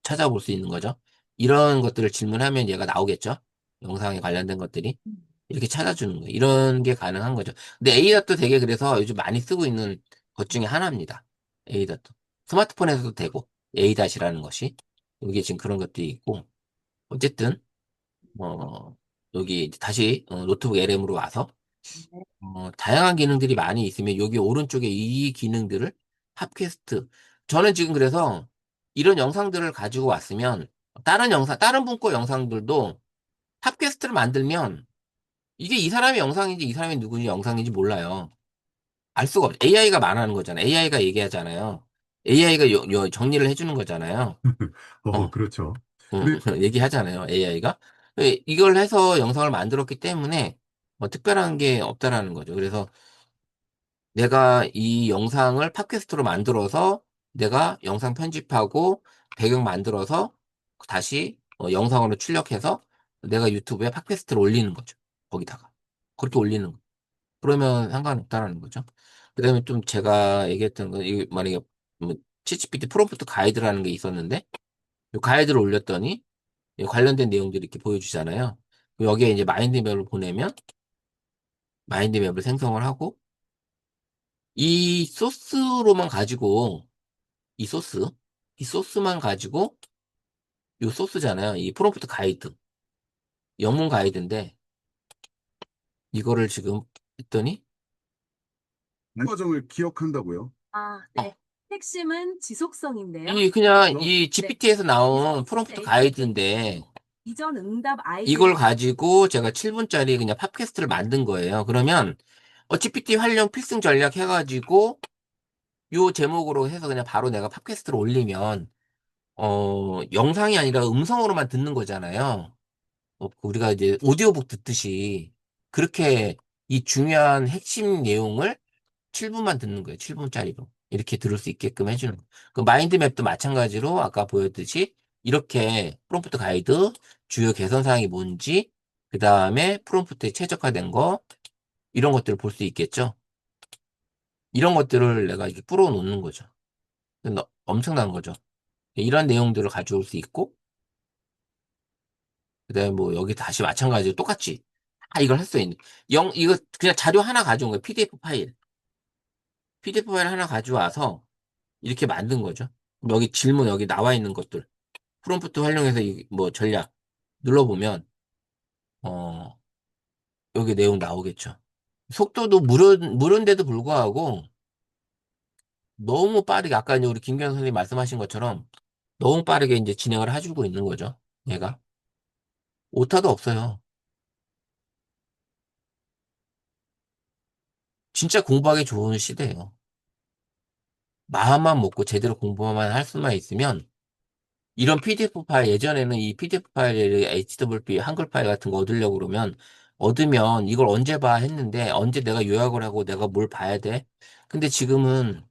찾아볼 수 있는 거죠. 이런 것들을 질문하면 얘가 나오겠죠. 영상에 관련된 것들이. 이렇게 찾아주는 거예요. 이런 게 가능한 거죠. 근데 A닷도 되게 그래서 요즘 많이 쓰고 있는 것 중에 하나입니다. A닷도. 스마트폰에서도 되고, A닷이라는 것이. 이게 지금 그런 것들이 있고, 어쨌든, 여기 이제 다시 노트북 LM으로 와서, 다양한 기능들이 많이 있으면 여기 오른쪽에 이 기능들을 팟캐스트. 저는 지금 그래서 이런 영상들을 가지고 왔으면 다른 분 거 영상들도 팟캐스트를 만들면 이게 이 사람의 영상인지 이 사람이 누구인지 영상인지 몰라요. 알 수가 없어. AI가 말하는 거잖아요. AI가 얘기하잖아요. AI가 정리를 해주는 거잖아요. 어, 그렇죠. 근데 얘기하잖아요. AI가. 이걸 해서 영상을 만들었기 때문에 특별한 게 없다라는 거죠. 그래서 내가 이 영상을 팟캐스트로 만들어서 내가 영상 편집하고 배경 만들어서 다시 영상으로 출력해서 내가 유튜브에 팟캐스트를 올리는 거죠. 거기다가. 그렇게 올리는 거. 그러면 상관없다라는 거죠. 그다음에 좀 제가 얘기했던 건, 이 만약에 뭐 챗GPT 프롬프트 가이드라는 게 있었는데, 이 가이드를 올렸더니 이 관련된 내용들이 이렇게 보여주잖아요. 여기에 이제 마인드맵을 보내면 마인드맵을 생성을 하고 이 소스로만 가지고 이 소스 이 소스만 가지고 이 소스잖아요. 이 프롬프트 가이드 영문 가이드인데 이거를 지금 했더니 과정을 기억한다고요? 아, 어, 네. 핵심은 지속성인데요. 이 그냥 그럼 이 네. GPT에서 나온 이전 프롬프트 에이전트, 가이드인데 이전 응답 이걸 아이디어 가지고 제가 7분짜리 그냥 팟캐스트를 만든 거예요. 그러면 GPT 활용 필승 전략 해가지고 요 제목으로 해서 그냥 바로 내가 팟캐스트를 올리면 영상이 아니라 음성으로만 듣는 거잖아요. 우리가 이제 오디오북 듣듯이 그렇게 이 중요한 핵심 내용을 7분만 듣는 거예요. 7분짜리로. 이렇게 들을 수 있게끔 해주는 거. 그 마인드맵도 마찬가지로 아까 보였듯이 이렇게 프롬프트 가이드, 주요 개선 사항이 뭔지, 그 다음에 프롬프트에 최적화된 거, 이런 것들을 볼 수 있겠죠. 이런 것들을 내가 이렇게 뿌려 놓는 거죠. 엄청난 거죠. 이런 내용들을 가져올 수 있고, 그 다음에 뭐 여기 다시 마찬가지로 똑같이 이걸 했어요. 이거 그냥 자료 하나 가져온 거예요. PDF 파일. PDF 파일 하나 가져와서 이렇게 만든 거죠. 여기 질문 여기 나와 있는 것들. 프롬프트 활용해서 뭐 전략 눌러보면, 어, 여기 내용 나오겠죠. 속도도 무료인데도 불구하고 너무 빠르게, 아까 이제 우리 김경 선생님 말씀하신 것처럼 너무 빠르게 이제 진행을 해주고 있는 거죠. 얘가. 오타도 없어요. 진짜 공부하기 좋은 시대예요. 마음만 먹고 제대로 공부만 할 수만 있으면 이런 PDF 파일, 예전에는 이 PDF 파일을 HWP 한글 파일 같은 거 얻으려고 그러면 얻으면 이걸 언제 봐 했는데 언제 내가 요약을 하고 내가 뭘 봐야 돼? 근데 지금은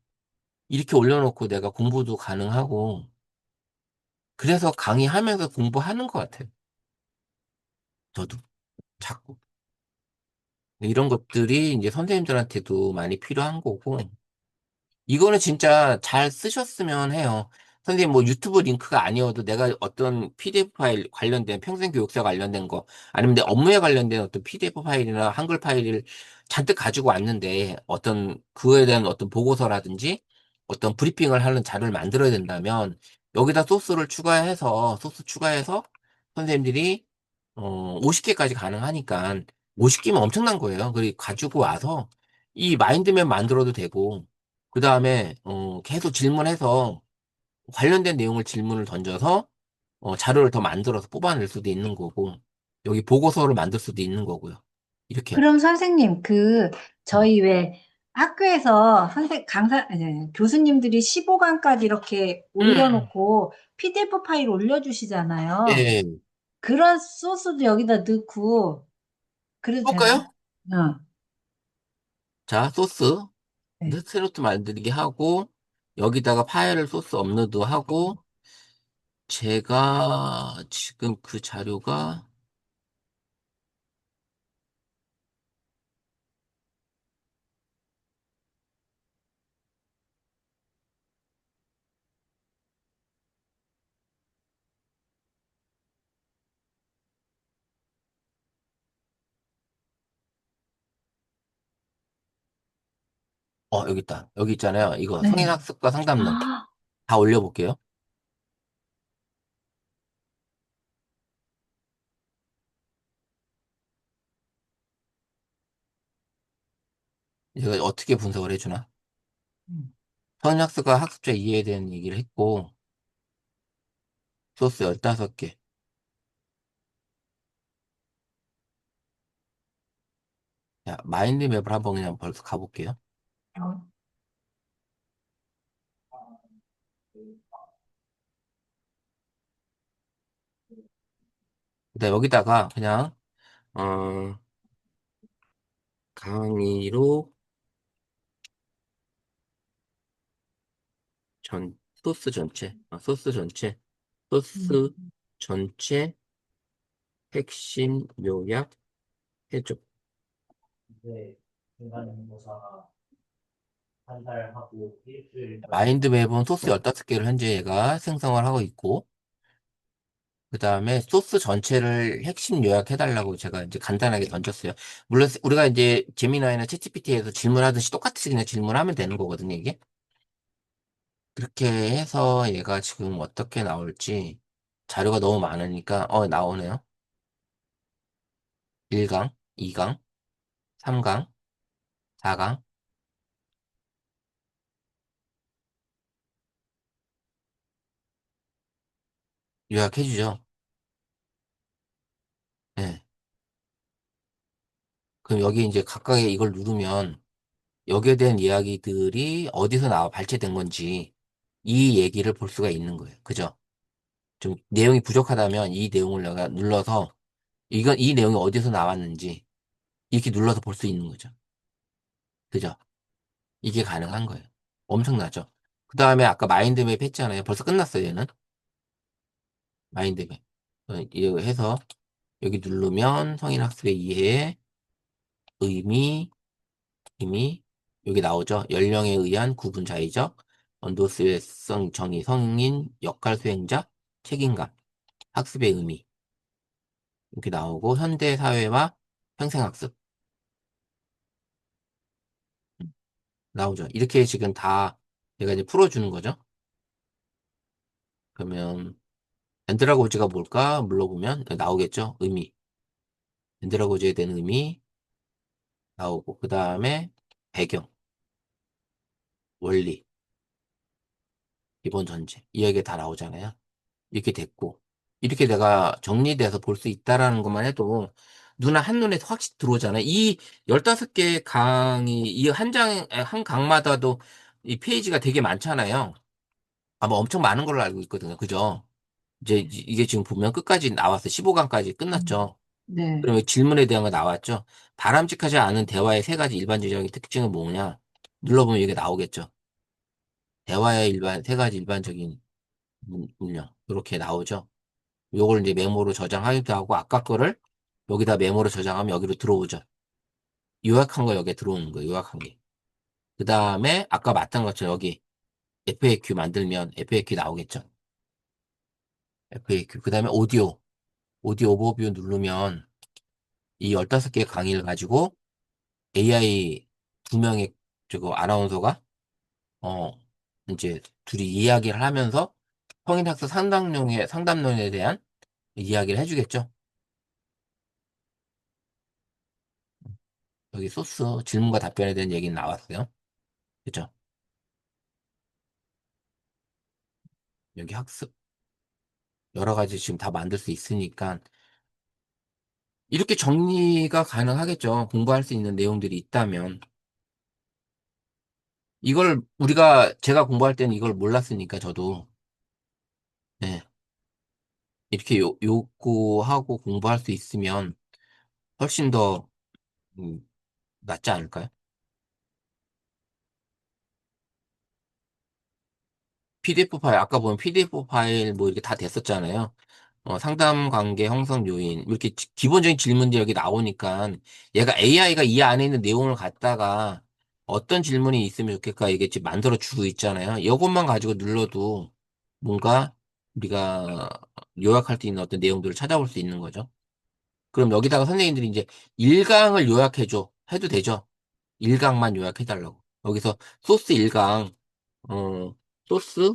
이렇게 올려놓고 내가 공부도 가능하고 그래서 강의하면서 공부하는 것 같아요. 저도 자꾸. 이런 것들이 이제 선생님들한테도 많이 필요한 거고 이거는 진짜 잘 쓰셨으면 해요. 선생님, 뭐 유튜브 링크가 아니어도 내가 어떤 PDF 파일 관련된 평생 교육사 관련된 거, 아니면 내 업무에 관련된 어떤 PDF 파일이나 한글 파일을 잔뜩 가지고 왔는데 어떤 그거에 대한 어떤 보고서라든지 어떤 브리핑을 하는 자료를 만들어야 된다면 여기다 소스 추가해서 선생님들이 50개까지 가능하니까 50개면 엄청난 거예요. 그리고 가지고 와서 이 마인드맵 만들어도 되고 그 다음에 계속 질문해서 관련된 내용을 질문을 던져서 자료를 더 만들어서 뽑아낼 수도 있는 거고 여기 보고서를 만들 수도 있는 거고요. 이렇게. 그럼 선생님, 음. 저희 왜 학교에서 아니, 교수님들이 15강까지 이렇게 음. 올려놓고 PDF 파일 올려주시잖아요. 예. 그런 소스도 여기다 넣고, 그래도 되나요? 볼까요? 어, 자, 소스. 네. 스노트 만들기 하고 여기다가 파일을 소스 업로드 하고 제가 지금 그 자료가 여기 있다. 여기 있잖아요. 이거 네. 성인학습과 상담론 아, 다 올려볼게요. 얘가 어떻게 분석을 해주나? 음. 선학습과 학습자 이해에 대한 얘기를 했고, 소스 15개. 자, 마인드맵을 한번 그냥 벌써 가볼게요. 어, 일단 여기다가 그냥, 어, 강의로 소스 전체, 소스 전체, 음. 소스 전체 핵심 요약 해줘. 마인드맵은 소스 15개를 현재 얘가 생성을 하고 있고, 그 다음에 소스 전체를 핵심 요약해달라고 제가 이제 간단하게 던졌어요. 물론 우리가 이제 제미나이나 챗GPT에서 질문하듯이 똑같이 그냥 질문하면 되는 거거든요, 이게. 그렇게 해서 얘가 지금 어떻게 나올지 자료가 너무 많으니까, 나오네요. 1강, 2강, 3강, 4강, 요약해주죠. 네. 그럼 여기 이제 각각의 이걸 누르면 여기에 대한 이야기들이 어디서 발췌된 건지 이 얘기를 볼 수가 있는 거예요. 그죠? 좀 내용이 부족하다면 이 내용을 내가 눌러서 이 내용이 어디서 나왔는지 이렇게 눌러서 볼 수 있는 거죠. 그죠? 이게 가능한 거예요. 엄청나죠? 그 다음에 아까 마인드맵 했잖아요. 벌써 끝났어요, 얘는. 마인드맵. 이거 해서 여기 누르면 성인학습의 이해, 의미, 여기 나오죠. 연령에 의한 구분 자의적, 언도스의 정의, 성인, 역할 수행자, 책임감, 학습의 의미. 이렇게 나오고, 현대 사회와 평생학습. 나오죠. 이렇게 지금 다 내가 이제 풀어주는 거죠. 그러면 엔드라고즈가 뭘까? 물어보면 나오겠죠. 의미. 엔드라고즈에 대한 의미 나오고, 그 다음에 배경, 원리, 기본 전제. 이야기 다 나오잖아요. 이렇게 됐고, 이렇게 내가 정리돼서 볼 수 있다라는 것만 해도 한눈에 확실히 들어오잖아요. 이 15개 강의, 한 강마다도 이 페이지가 되게 많잖아요. 아마 엄청 많은 걸로 알고 있거든요. 그죠? 이제 이게 지금 보면 끝까지 나왔어. 15강까지 끝났죠. 네. 그러면 질문에 대한 거 나왔죠. 바람직하지 않은 대화의 3가지 일반적인 특징은 뭐냐? 눌러보면 이게 나오겠죠. 대화의 3가지 일반적인 문형. 이렇게 나오죠. 요걸 이제 메모로 저장하기도 하고, 아까 거를 여기다 메모로 저장하면 여기로 들어오죠. 요약한 거 여기에 들어오는 거예요. 요약한 게. 그 다음에 아까 봤던 것처럼 여기 FAQ 만들면 FAQ 나오겠죠. FAQ. 그 다음에 오디오 오버뷰 누르면 이 15개 강의를 가지고 AI 2명의 저거 아나운서가 어 이제 둘이 이야기를 하면서 성인학습 상담론에 대한 이야기를 해주겠죠. 여기 소스 질문과 답변에 대한 얘기는 나왔어요. 그죠? 여기 학습 여러 가지 지금 다 만들 수 있으니까 이렇게 정리가 가능하겠죠. 공부할 수 있는 내용들이 있다면 제가 공부할 때는 이걸 몰랐으니까 저도 네, 이렇게 요구하고 공부할 수 있으면 훨씬 더 음, 낫지 않을까요? PDF 파일, 아까 보면 PDF 파일 뭐 이렇게 다 됐었잖아요. 상담 관계 형성 요인, 이렇게 기본적인 질문들이 여기 나오니까 얘가 AI가 이 안에 있는 내용을 갖다가 어떤 질문이 있으면 좋겠까 이게 지금 만들어 주고 있잖아요. 이것만 가지고 눌러도 뭔가 우리가 요약할 수 있는 어떤 내용들을 찾아볼 수 있는 거죠. 그럼 여기다가 선생님들이 이제 1강을 요약해줘. 해도 되죠. 1강만 요약해달라고. 여기서 소스 1강, 소스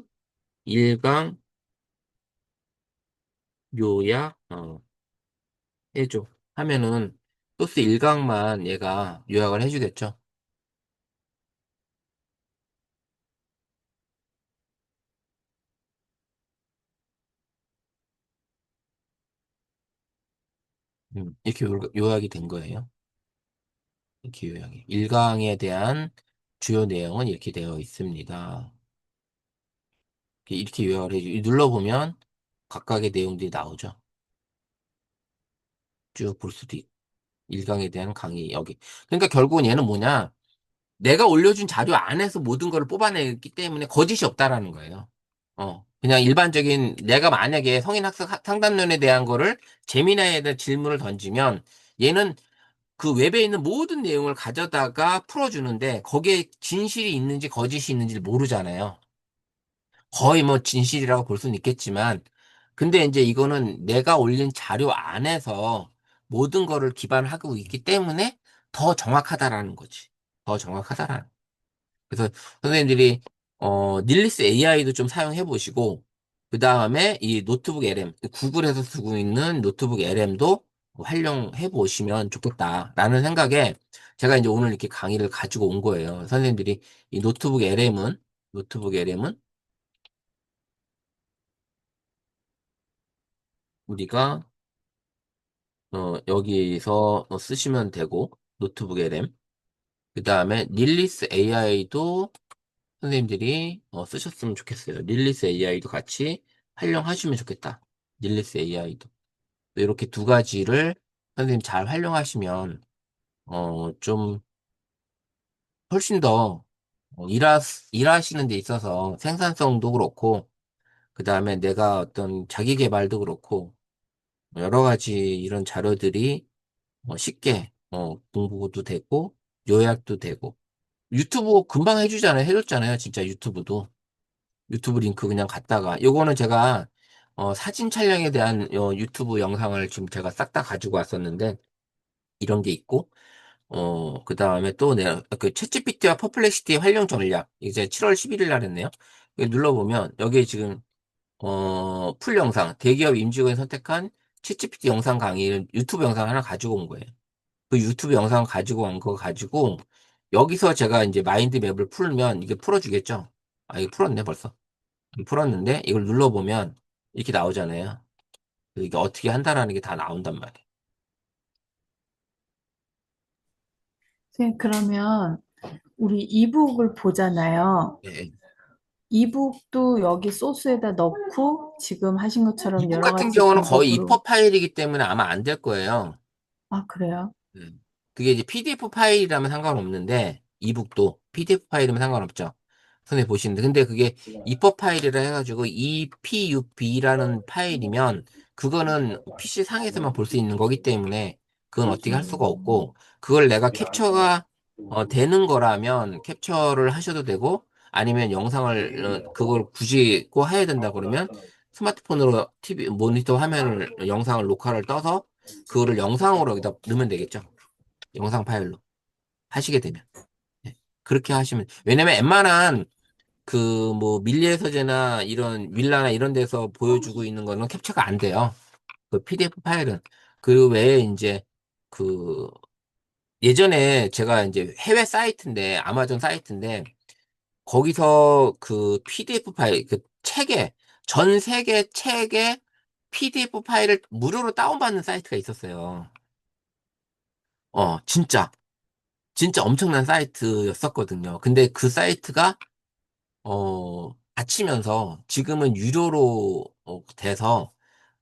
1강 요약, 해줘. 하면은 소스 1강만 얘가 요약을 해주겠죠. 이렇게 요약이 된 거예요. 이렇게 요약이. 1강에 대한 주요 내용은 이렇게 되어 있습니다. 이렇게 요약을 눌러보면 각각의 내용들이 나오죠. 쭉 볼 수도 있고. 1강에 대한 강의 여기. 그러니까 결국은 얘는 뭐냐? 내가 올려준 자료 안에서 모든 걸 뽑아내기 때문에 거짓이 없다라는 거예요. 그냥 일반적인 내가 만약에 성인학습 상담론에 대한 거를 재미나에 대한 질문을 던지면 얘는 그 웹에 있는 모든 내용을 가져다가 풀어주는데 거기에 진실이 있는지 거짓이 있는지 모르잖아요. 거의 뭐 진실이라고 볼 수는 있겠지만, 근데 이제 이거는 내가 올린 자료 안에서 모든 거를 기반하고 있기 때문에 더 정확하다라는 거지. 더 정확하다라는. 그래서 선생님들이 닐리스 AI도 좀 사용해 보시고, 그 다음에 이 노트북 LM, 구글에서 쓰고 있는 노트북 LM도 활용해 보시면 좋겠다라는 생각에 제가 이제 오늘 이렇게 강의를 가지고 온 거예요. 선생님들이 이 노트북 LM은 우리가 여기서 쓰시면 되고, 노트북 LM. 그 다음에 릴리스 AI도 선생님들이 쓰셨으면 좋겠어요. 릴리스 AI도 같이 활용하시면 좋겠다. 릴리스 AI도. 이렇게 두 가지를 선생님 잘 활용하시면, 좀 훨씬 더 일하시는 데 있어서 생산성도 그렇고, 그 다음에 내가 어떤 자기 개발도 그렇고, 여러 가지 이런 자료들이 쉽게 공부도 되고 요약도 되고 유튜브 금방 해주잖아요. 해줬잖아요. 진짜 유튜브도 유튜브 링크 그냥 갖다가 요거는 제가 사진 촬영에 대한 유튜브 영상을 지금 제가 싹 다 가지고 왔었는데 이런 게 있고 그 다음에 또 내가 그 챗GPT와 퍼플렉시티 활용 전략 이제 7월 11일 날 했네요. 여기 눌러보면 여기 지금 풀 영상 대기업 임직원이 선택한 챗GPT 영상 강의 유튜브 영상 하나 가지고 온 거예요. 그 유튜브 영상 가지고 온 거 가지고 여기서 제가 이제 마인드 맵을 풀면 이게 풀어주겠죠? 아, 이게 풀었네 벌써. 풀었는데 이걸 눌러보면 이렇게 나오잖아요. 이게 어떻게 한다라는 게 다 나온단 말이에요. 선생님, 그러면 우리 이북을 보잖아요. 예. 이북도 여기 소스에다 넣고 지금 하신 것처럼 이북 여러 같은 가지 경우는 거의 방법으로. 이퍼 파일이기 때문에 아마 안 될 거예요. 아, 그래요? 그게 이제 PDF 파일이라면 상관없는데, 이북도 PDF 파일이면 상관없죠. 손에 보시는데. 근데 그게 EPUB 파일이라 해가지고 EPUB라는 파일이면, 그거는 PC 상에서만 볼 수 있는 거기 때문에, 그건 어떻게 할 수가 없고, 그걸 내가 캡처가 되는 거라면 캡처를 하셔도 되고, 아니면 영상을, 그걸 굳이 꼭 해야 된다 그러면, 스마트폰으로 TV, 모니터 화면을, 영상을 녹화를 떠서, 그거를 영상으로 여기다 넣으면 되겠죠. 영상 파일로 하시게 되면 네. 그렇게 하시면 왜냐면 웬만한 그 뭐 밀리의 서재나 이런 윌라나 이런 데서 보여주고 있는 거는 캡처가 안 돼요. 그 PDF 파일은 그 외에 이제 그 예전에 제가 이제 해외 사이트인데 아마존 사이트인데 거기서 그 PDF 파일 그 책에 전 세계 책의 PDF 파일을 무료로 다운받는 사이트가 있었어요. 진짜 엄청난 사이트였었거든요. 근데 그 사이트가, 닫히면서 지금은 유료로 돼서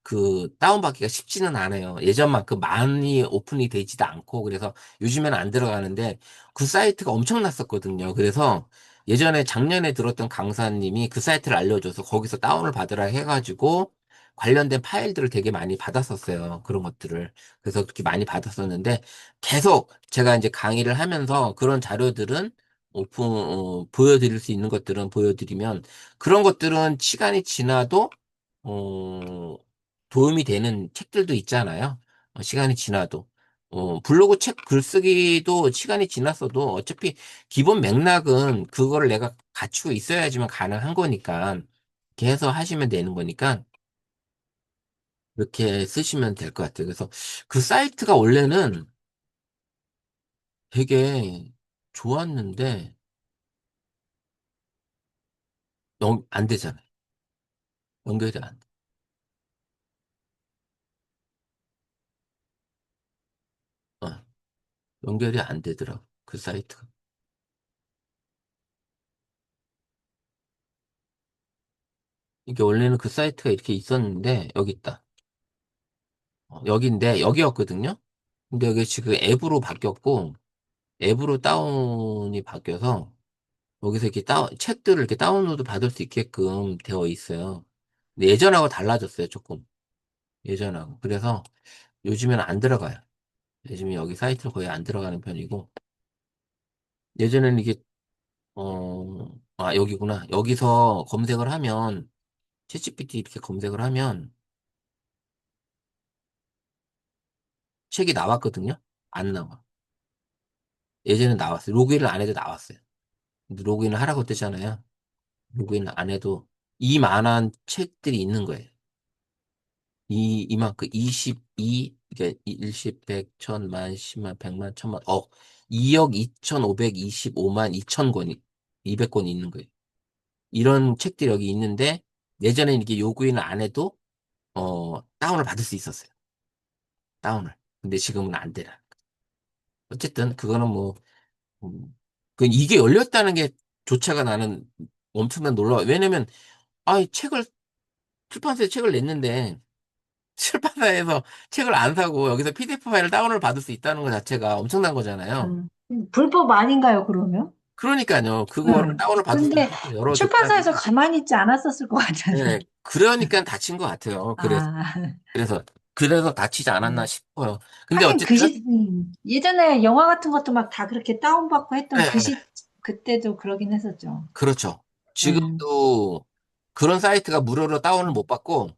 그 다운받기가 쉽지는 않아요. 예전만큼 많이 오픈이 되지도 않고 그래서 요즘에는 안 들어가는데 그 사이트가 엄청났었거든요. 그래서 예전에 작년에 들었던 강사님이 그 사이트를 알려줘서 거기서 다운을 받으라 해가지고 관련된 파일들을 되게 많이 받았었어요. 그런 것들을. 그래서 그렇게 많이 받았었는데 계속 제가 이제 강의를 하면서 그런 자료들은 보여드릴 수 있는 것들은 보여드리면 그런 것들은 시간이 지나도 어, 도움이 되는 책들도 있잖아요. 시간이 지나도. 블로그 책 글쓰기도 시간이 지났어도 어차피 기본 맥락은 그거를 내가 갖추고 있어야지만 가능한 거니까. 이렇게 해서 하시면 되는 거니까, 이렇게 쓰시면 될 것 같아요. 그래서 그 사이트가 원래는 되게 좋았는데, 안 되잖아요. 연결이 안 돼. 연결이 안 되더라고. 그 사이트가. 이게 원래는 그 사이트가 이렇게 있었는데, 여기 있다. 여기인데, 여기였거든요? 근데 여기 지금 앱으로 바뀌었고, 앱으로 다운이 바뀌어서, 여기서 이렇게 책들을 이렇게 다운로드 받을 수 있게끔 되어 있어요. 근데 예전하고 달라졌어요, 조금. 예전하고. 그래서 요즘에는 안 들어가요. 요즘에 여기 사이트를 거의 안 들어가는 편이고, 예전에는 이게, 여기구나. 여기서 검색을 하면, 챗GPT 이렇게 검색을 하면 책이 나왔거든요? 안 나와. 예전에 나왔어요. 로그인을 안 해도 나왔어요. 근데 로그인을 하라고 뜨잖아요. 로그인을 안 해도 이만한 책들이 있는 거예요. 이만큼 22, 이게 10, 100, 1000만, 10만, 100만, 1000만, 2억 2525만 2000 권이, 200권이 있는 거예요. 이런 책들이 여기 있는데, 예전에 이렇게 요구인을 안 해도, 다운을 받을 수 있었어요. 다운을. 근데 지금은 안 되라. 어쨌든, 그거는 뭐, 이게 열렸다는 게 조차가 나는 엄청난 놀라워. 왜냐면, 책을, 출판사에 책을 냈는데, 출판사에서 책을 안 사고 여기서 PDF 파일을 다운을 받을 수 있다는 것 자체가 엄청난 거잖아요. 불법 아닌가요, 그러면? 그러니까요. 그거를 네. 다운을 받을 수 근데 있는 여러 조건이, 출판사에서 가만히 있지 않았었을 것 같아요. 네, 그러니까 다친 것 같아요. 아, 그래서, 그래서 다치지 않았나 음. 싶어요. 근데 하긴 어쨌든, 예전에 영화 같은 것도 막 다 그렇게 다운받고 했던 네, 그때도 그러긴 했었죠. 그렇죠. 음, 지금도 그런 사이트가 무료로 다운을 못 받고,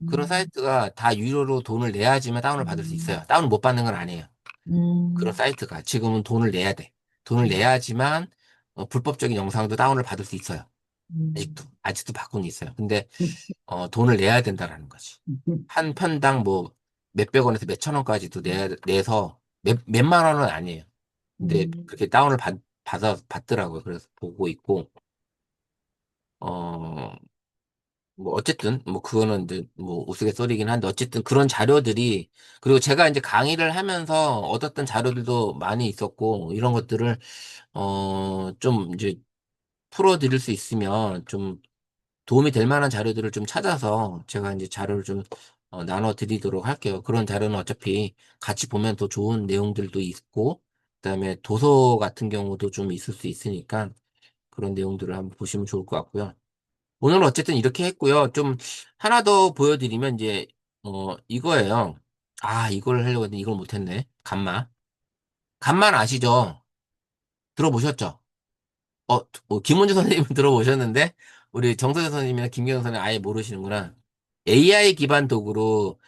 그런 음, 사이트가 다 유료로 돈을 내야지만 다운을 받을 수 있어요. 음, 다운을 못 받는 건 아니에요. 그런 음, 사이트가 지금은 돈을 내야 돼. 돈을 내야지만 불법적인 영상도 다운을 받을 수 있어요. 음, 아직도 받고는 있어요. 근데 돈을 내야 된다라는 거지. 한 편당 뭐 몇백 원에서 몇천 원까지도 내서 몇만 원은 아니에요. 근데 음, 그렇게 다운을 받더라고요. 그래서 보고 있고 어 뭐 어쨌든 뭐 그거는 이제 뭐 우스갯소리긴 한데 어쨌든 그런 자료들이 그리고 제가 이제 강의를 하면서 얻었던 자료들도 많이 있었고 이런 것들을 좀 이제 풀어드릴 수 있으면 좀 도움이 될 만한 자료들을 좀 찾아서 제가 이제 자료를 좀 나눠드리도록 할게요. 그런 자료는 어차피 같이 보면 더 좋은 내용들도 있고, 그다음에 도서 같은 경우도 좀 있을 수 있으니까 그런 내용들을 한번 보시면 좋을 것 같고요. 오늘은 어쨌든 이렇게 했고요. 좀 하나 더 보여드리면 이제 이거예요. 이걸 하려고 했는데 이걸 못했네. 감마. 감마는 아시죠? 들어보셨죠? 김원주 선생님은 들어보셨는데, 우리 정서재 선생님이나 김경선 선생님 아예 모르시는구나. AI 기반 도구로,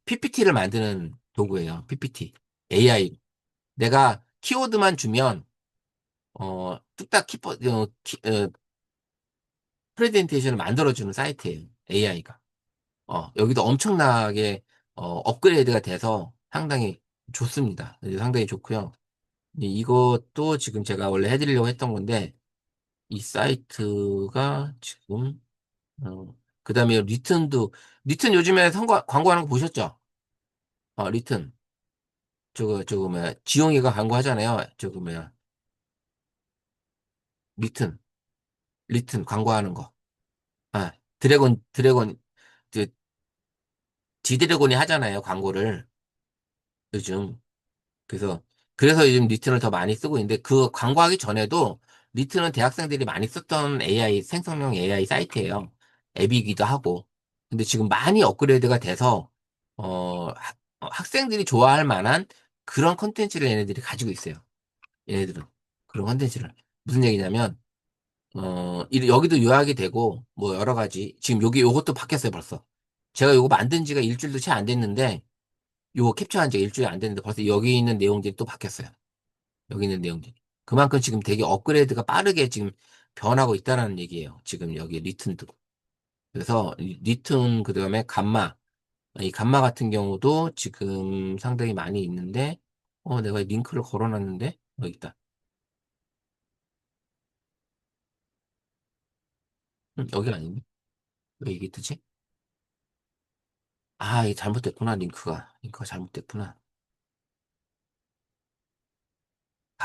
PPT를 만드는 도구예요. PPT. AI. 내가 키워드만 주면, 뚝딱 프레젠테이션을 만들어주는 사이트예요. AI가. 여기도 엄청나게, 업그레이드가 돼서 상당히 좋습니다. 상당히 좋고요. 이것도 지금 제가 원래 해드리려고 했던 건데, 이 사이트가 지금 그다음에 리튼 요즘에 광고하는 거 보셨죠? 리튼 저거 뭐야 지용이가 광고하잖아요. 저거 뭐야 리튼 리튼 광고하는 거. 드래곤 그 지드래곤이 하잖아요. 광고를 요즘. 그래서 요즘 리튼을 더 많이 쓰고 있는데 그 광고하기 전에도 리튼은 대학생들이 많이 썼던 AI 생성형 AI 사이트예요. 앱이기도 하고. 근데 지금 많이 업그레이드가 돼서 학생들이 좋아할 만한 그런 컨텐츠를 얘네들이 가지고 있어요. 얘네들은 그런 컨텐츠를 무슨 얘기냐면 여기도 요약이 되고 뭐 여러 가지 지금 요것도 바뀌었어요 벌써. 제가 요거 만든 지가 일주일도 채 안 됐는데 요거 캡처한 지가 일주일 안 됐는데 벌써 여기 있는 내용들이 또 바뀌었어요. 여기 있는 내용들이. 그만큼 지금 되게 업그레이드가 빠르게 지금 변하고 있다는 얘기예요. 지금 여기 리튼도. 그래서 리튼 그다음에 감마. 이 감마 같은 경우도 지금 상당히 많이 있는데 내가 링크를 걸어놨는데 여기 있다. 여기가 아닌데? 왜 이게 뜨지? 이게 잘못됐구나 링크가 잘못됐구나.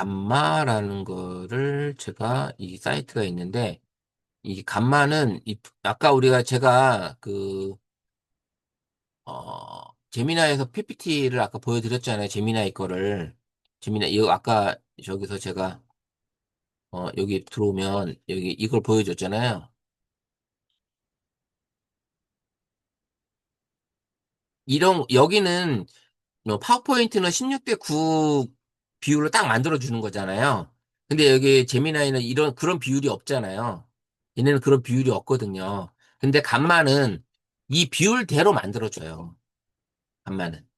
감마라는 거를 제가 이 사이트가 있는데 이 감마는 아까 제가 제미나이에서 PPT를 아까 보여드렸잖아요. 제미나이 거를. 제미나이 이거 아까 저기서 제가 여기 들어오면 여기 이걸 보여줬잖아요. 여기는 파워포인트는 16대 9 비율로 딱 만들어 주는 거잖아요. 근데 여기 제미나이는 그런 비율이 없잖아요. 얘네는 그런 비율이 없거든요. 근데 감마는 이 비율대로 만들어 줘요. 감마는.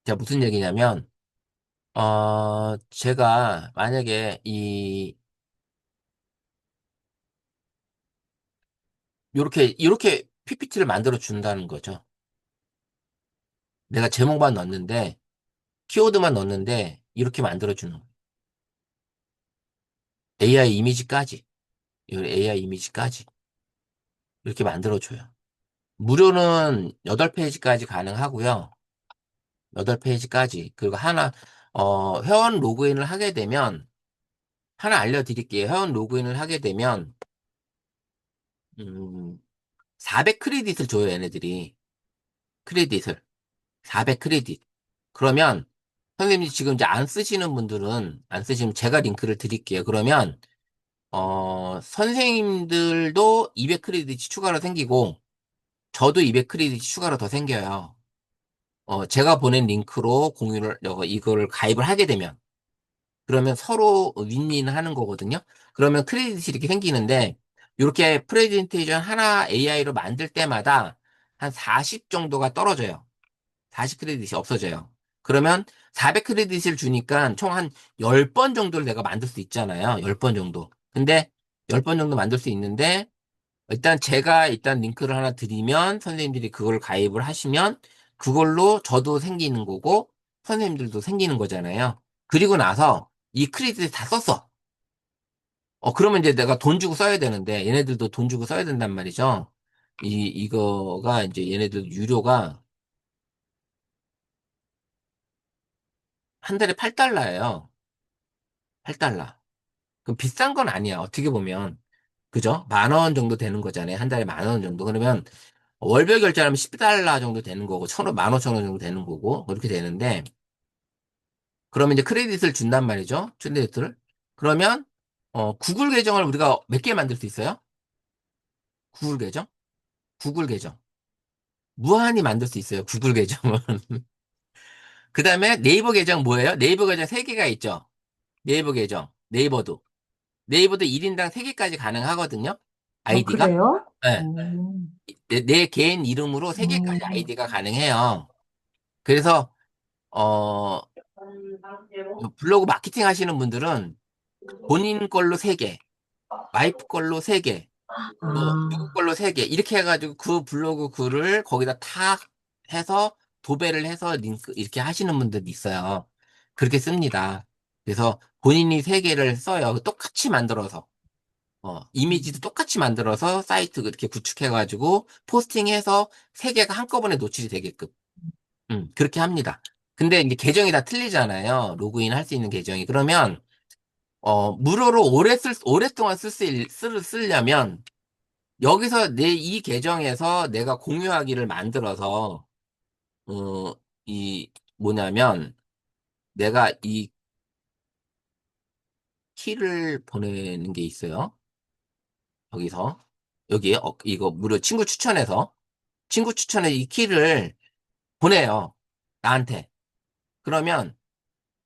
자, 무슨 얘기냐면 제가 만약에 요렇게 PPT를 만들어 준다는 거죠. 내가 제목만 넣었는데 키워드만 넣었는데 이렇게 만들어 주는 거예요. AI 이미지까지. 이 AI 이미지까지 이렇게 만들어 줘요. 무료는 8페이지까지 가능하고요. 8페이지까지. 그리고 회원 로그인을 하게 되면 하나 알려드릴게요. 회원 로그인을 하게 되면 400 크레딧을 줘요, 얘네들이. 크레딧을. 400 크레딧. 그러면 선생님이 지금 이제 안 쓰시면 제가 링크를 드릴게요. 그러면 선생님들도 200 크레딧이 추가로 생기고 저도 200 크레딧이 추가로 더 생겨요. 제가 보낸 링크로 이거를 가입을 하게 되면 그러면 서로 윈윈 하는 거거든요. 그러면 크레딧이 이렇게 생기는데 이렇게 프레젠테이션 하나 AI로 만들 때마다 한 40 정도가 떨어져요. 40 크레딧이 없어져요. 그러면 400 크레딧을 주니까 총 한 10번 정도를 내가 만들 수 있잖아요. 10번 정도. 근데 10번 정도 만들 수 있는데 제가 링크를 하나 드리면 선생님들이 그걸 가입을 하시면 그걸로 저도 생기는 거고 선생님들도 생기는 거잖아요. 그리고 나서 이 크레딧을 다 썼어. 그러면 이제 내가 돈 주고 써야 되는데 얘네들도 돈 주고 써야 된단 말이죠. 이거가 이제 얘네들 유료가 한 달에 8달러예요. 8달러. 그럼 비싼 건 아니야. 어떻게 보면. 그죠? 10,000원 정도 되는 거잖아요. 한 달에 10,000원 정도. 그러면 월별 결제하면 10달러 정도 되는 거고, 15,000원 정도 되는 거고, 그렇게 되는데, 그러면 이제 크레딧을 준단 말이죠. 크레딧을. 그러면, 구글 계정을 우리가 몇 개 만들 수 있어요? 구글 계정? 구글 계정. 무한히 만들 수 있어요. 구글 계정은. 그 다음에 네이버 계정 뭐예요? 네이버 계정 3개가 있죠. 네이버 계정. 네이버도 1인당 3개까지 가능하거든요. 아이디가. 그래요? 네. 내 개인 이름으로 3개까지 아이디가 가능해요. 그래서, 어, 블로그 마케팅 하시는 분들은 본인 걸로 3개, 와이프 걸로 3개, 누구 아, 걸로 3개, 이렇게 해가지고 그 블로그 글을 거기다 탁 해서 도배를 해서 링크, 이렇게 하시는 분들이 있어요. 그렇게 씁니다. 그래서 본인이 3개를 써요. 똑같이 만들어서. 이미지도 똑같이 만들어서 사이트 그렇게 구축해가지고 포스팅해서 3개가 한꺼번에 노출이 되게끔. 그렇게 합니다. 근데 이제 계정이 다 틀리잖아요. 로그인 할 수 있는 계정이. 그러면, 무료로 오랫동안 쓰려면, 여기서 이 계정에서 내가 공유하기를 만들어서, 어, 이, 뭐냐면, 내가 이 키를 보내는 게 있어요. 여기서. 여기에, 이거 무료 친구 추천에 이 키를 보내요. 나한테. 그러면,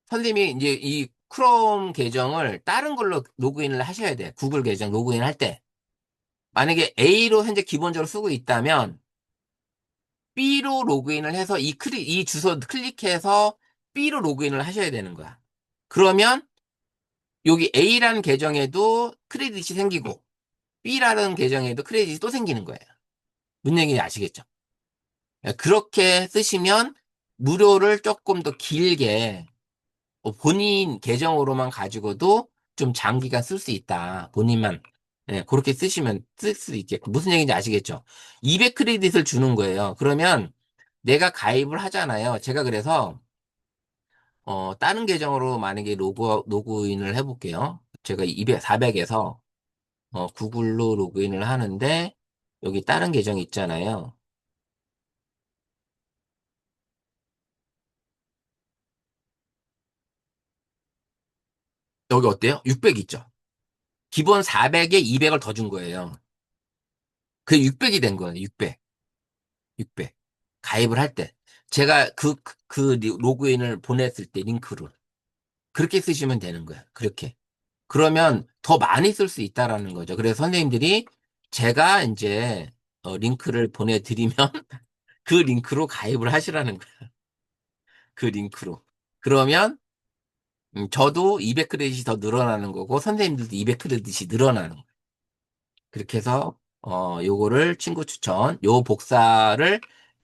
선생님이 이제 이 크롬 계정을 다른 걸로 로그인을 하셔야 돼. 구글 계정 로그인 할 때. 만약에 A로 현재 기본적으로 쓰고 있다면 B로 로그인을 해서 이 주소 클릭해서 B로 로그인을 하셔야 되는 거야. 그러면 여기 A라는 계정에도 크레딧이 생기고 B라는 계정에도 크레딧이 또 생기는 거예요. 무슨 얘기인지 아시겠죠? 그렇게 쓰시면 무료를 조금 더 길게 본인 계정으로만 가지고도 좀 장기간 쓸 수 있다. 본인만. 그렇게 쓰시면 쓸 수 있게. 무슨 얘기인지 아시겠죠? 200 크레딧을 주는 거예요. 그러면 내가 가입을 하잖아요. 제가 그래서 다른 계정으로 만약에 로그인을 해볼게요. 제가 200, 400에서 구글로 로그인을 하는데 여기 다른 계정 있잖아요. 여기 어때요? 600 있죠? 기본 400에 200을 더 준 거예요. 그게 600이 된 거예요. 600. 600. 가입을 할 때. 제가 그 로그인을 보냈을 때 링크를. 그렇게 쓰시면 되는 거예요. 그렇게. 그러면 더 많이 쓸 수 있다라는 거죠. 그래서 선생님들이 제가 이제 링크를 보내드리면 그 링크로 가입을 하시라는 거예요. 그 링크로. 그러면 저도 200크레딧이 더 늘어나는 거고 선생님들도 200크레딧이 늘어나는 거예요. 그렇게 해서 요거를 친구 추천, 요 복사를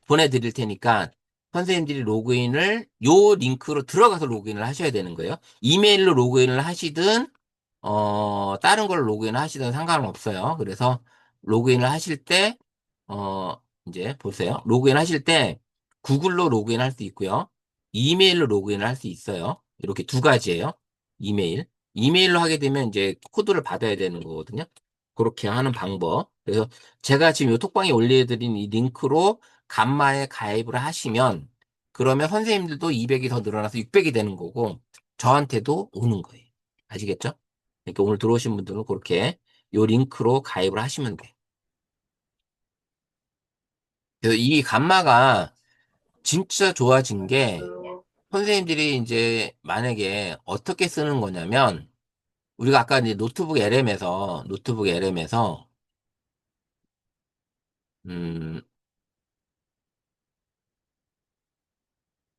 보내드릴 테니까 선생님들이 로그인을 요 링크로 들어가서 로그인을 하셔야 되는 거예요. 이메일로 로그인을 하시든 다른 걸로 로그인을 하시든 상관은 없어요. 그래서 로그인을 하실 때 이제 보세요. 로그인 하실 때 구글로 로그인 할 수 있고요. 이메일로 로그인을 할 수 있어요. 이렇게 두 가지예요. 이메일. 이메일로 하게 되면 이제 코드를 받아야 되는 거거든요. 그렇게 하는 방법. 그래서 제가 지금 이 톡방에 올려드린 이 링크로 간마에 가입을 하시면 그러면 선생님들도 200이 더 늘어나서 600이 되는 거고 저한테도 오는 거예요. 아시겠죠? 그러니까 오늘 들어오신 분들은 그렇게 요 링크로 가입을 하시면 돼요. 그래서 이 감마가 진짜 좋아진 게 선생님들이 이제 만약에 어떻게 쓰는 거냐면 우리가 아까 이제 노트북 LM에서 음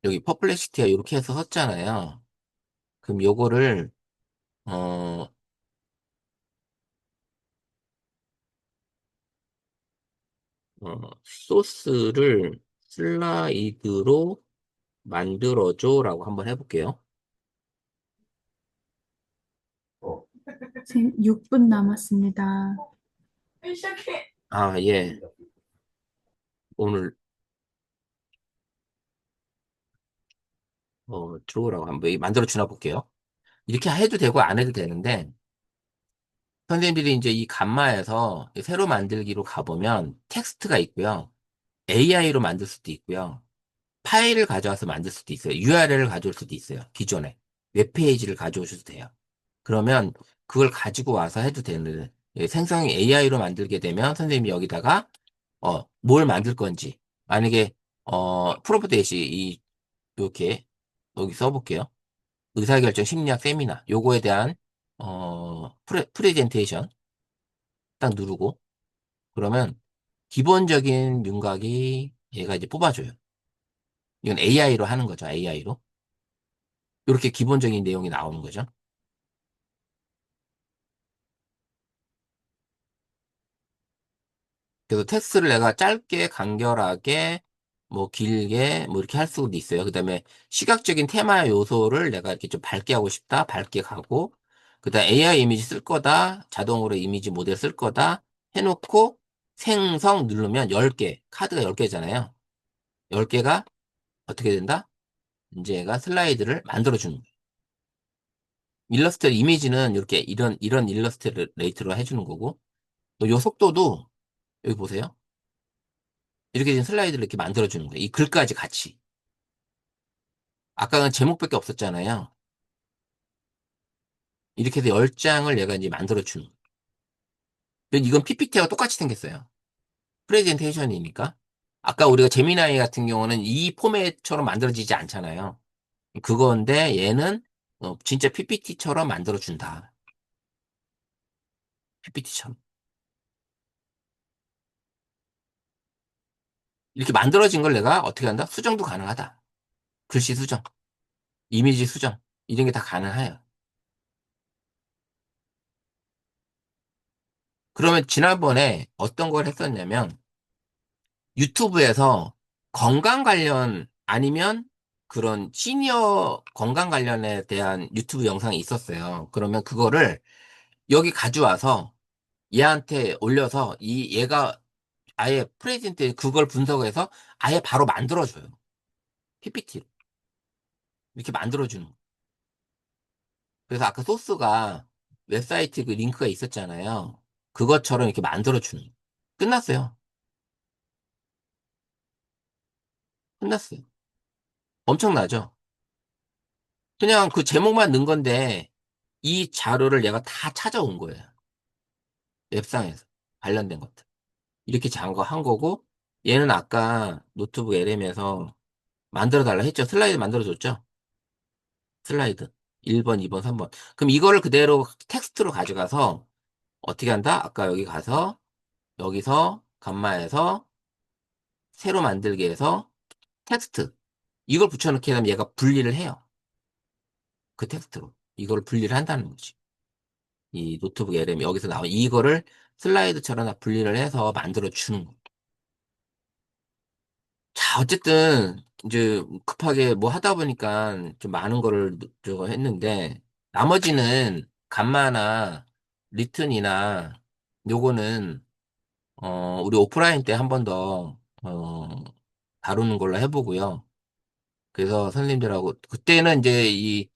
여기 퍼플렉시티가 이렇게 해서 썼잖아요. 그럼 요거를 어 소스를 슬라이드로 만들어줘라고 한번 해볼게요. 선생님, 6분 남았습니다. 아, 예. 오늘 들어오라고 한번 만들어 주나 볼게요. 이렇게 해도 되고 안 해도 되는데 선생님들이 이제 이 감마에서 새로 만들기로 가보면 텍스트가 있고요. AI로 만들 수도 있고요. 파일을 가져와서 만들 수도 있어요. URL을 가져올 수도 있어요. 기존에. 웹페이지를 가져오셔도 돼요. 그러면 그걸 가지고 와서 해도 되는 생성이 AI로 만들게 되면 선생님이 여기다가 뭘 만들 건지 만약에 프로mp트 대시 이렇게 여기 써볼게요. 의사결정 심리학 세미나 요거에 대한 프레젠테이션 딱 누르고 그러면 기본적인 윤곽이 얘가 이제 뽑아줘요. 이건 AI로 하는 거죠. AI로. 이렇게 기본적인 내용이 나오는 거죠. 그래서 텍스트를 내가 짧게, 간결하게, 뭐 길게, 뭐 이렇게 할 수도 있어요. 그 다음에 시각적인 테마 요소를 내가 이렇게 좀 밝게 하고 싶다. 밝게 가고. 그 다음에 AI 이미지 쓸 거다. 자동으로 이미지 모델 쓸 거다. 해놓고 생성 누르면 10개. 카드가 10개잖아요. 10개가 어떻게 된다? 이제 얘가 슬라이드를 만들어주는 거예요. 일러스트 이미지는 이렇게 이런 일러스트레이트로 해주는 거고. 또 요 속도도 여기 보세요. 이렇게 된 슬라이드를 이렇게 만들어주는 거예요. 이 글까지 같이. 아까는 제목밖에 없었잖아요. 이렇게 해서 10장을 얘가 이제 만들어주는 거예요. 이건 PPT하고 똑같이 생겼어요. 프레젠테이션이니까. 아까 우리가 제미나이 같은 경우는 이 포맷처럼 만들어지지 않잖아요. 그건데 얘는 진짜 PPT처럼 만들어준다. PPT처럼. 이렇게 만들어진 걸 내가 어떻게 한다? 수정도 가능하다. 글씨 수정, 이미지 수정, 이런 게 다 가능해요. 그러면 지난번에 어떤 걸 했었냐면 유튜브에서 건강 관련 아니면 그런 시니어 건강 관련에 대한 유튜브 영상이 있었어요. 그러면 그거를 여기 가져와서 얘한테 올려서 얘가 아예 프레젠트 그걸 분석해서 아예 바로 만들어줘요. PPT로. 이렇게 만들어주는 거. 그래서 아까 소스가 웹사이트 그 링크가 있었잖아요. 그것처럼 이렇게 만들어주는 거. 끝났어요. 끝났어요. 엄청나죠? 그냥 그 제목만 넣은 건데 이 자료를 얘가 다 찾아온 거예요. 웹상에서 관련된 것들. 이렇게 한 거고 얘는 아까 노트북 LM에서 만들어 달라 했죠. 슬라이드 만들어 줬죠. 슬라이드 1번, 2번, 3번. 그럼 이거를 그대로 텍스트로 가져가서 어떻게 한다? 아까 여기 가서 여기서 감마에서 새로 만들기 해서 텍스트 이걸 붙여넣게 하면 얘가 분리를 해요. 그 텍스트로 이걸 분리를 한다는 거지. 이 노트북 LM 여기서 나온 이거를 슬라이드처럼 다 분리를 해서 만들어 주는 거. 자, 어쨌든 이제 급하게 뭐 하다 보니까 좀 많은 거를 저거 했는데 나머지는 감마나 리튼이나 요거는 우리 오프라인 때 한 번 더 다루는 걸로 해보고요. 그래서 선생님들하고 그때는 이제 이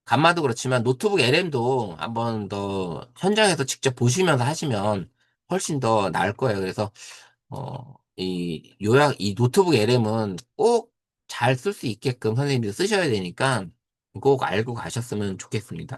감마도 그렇지만 노트북 LM도 한 번 더 현장에서 직접 보시면서 하시면 훨씬 더 나을 거예요. 그래서 이 노트북 LM은 꼭 잘 쓸 수 있게끔 선생님들이 쓰셔야 되니까 꼭 알고 가셨으면 좋겠습니다.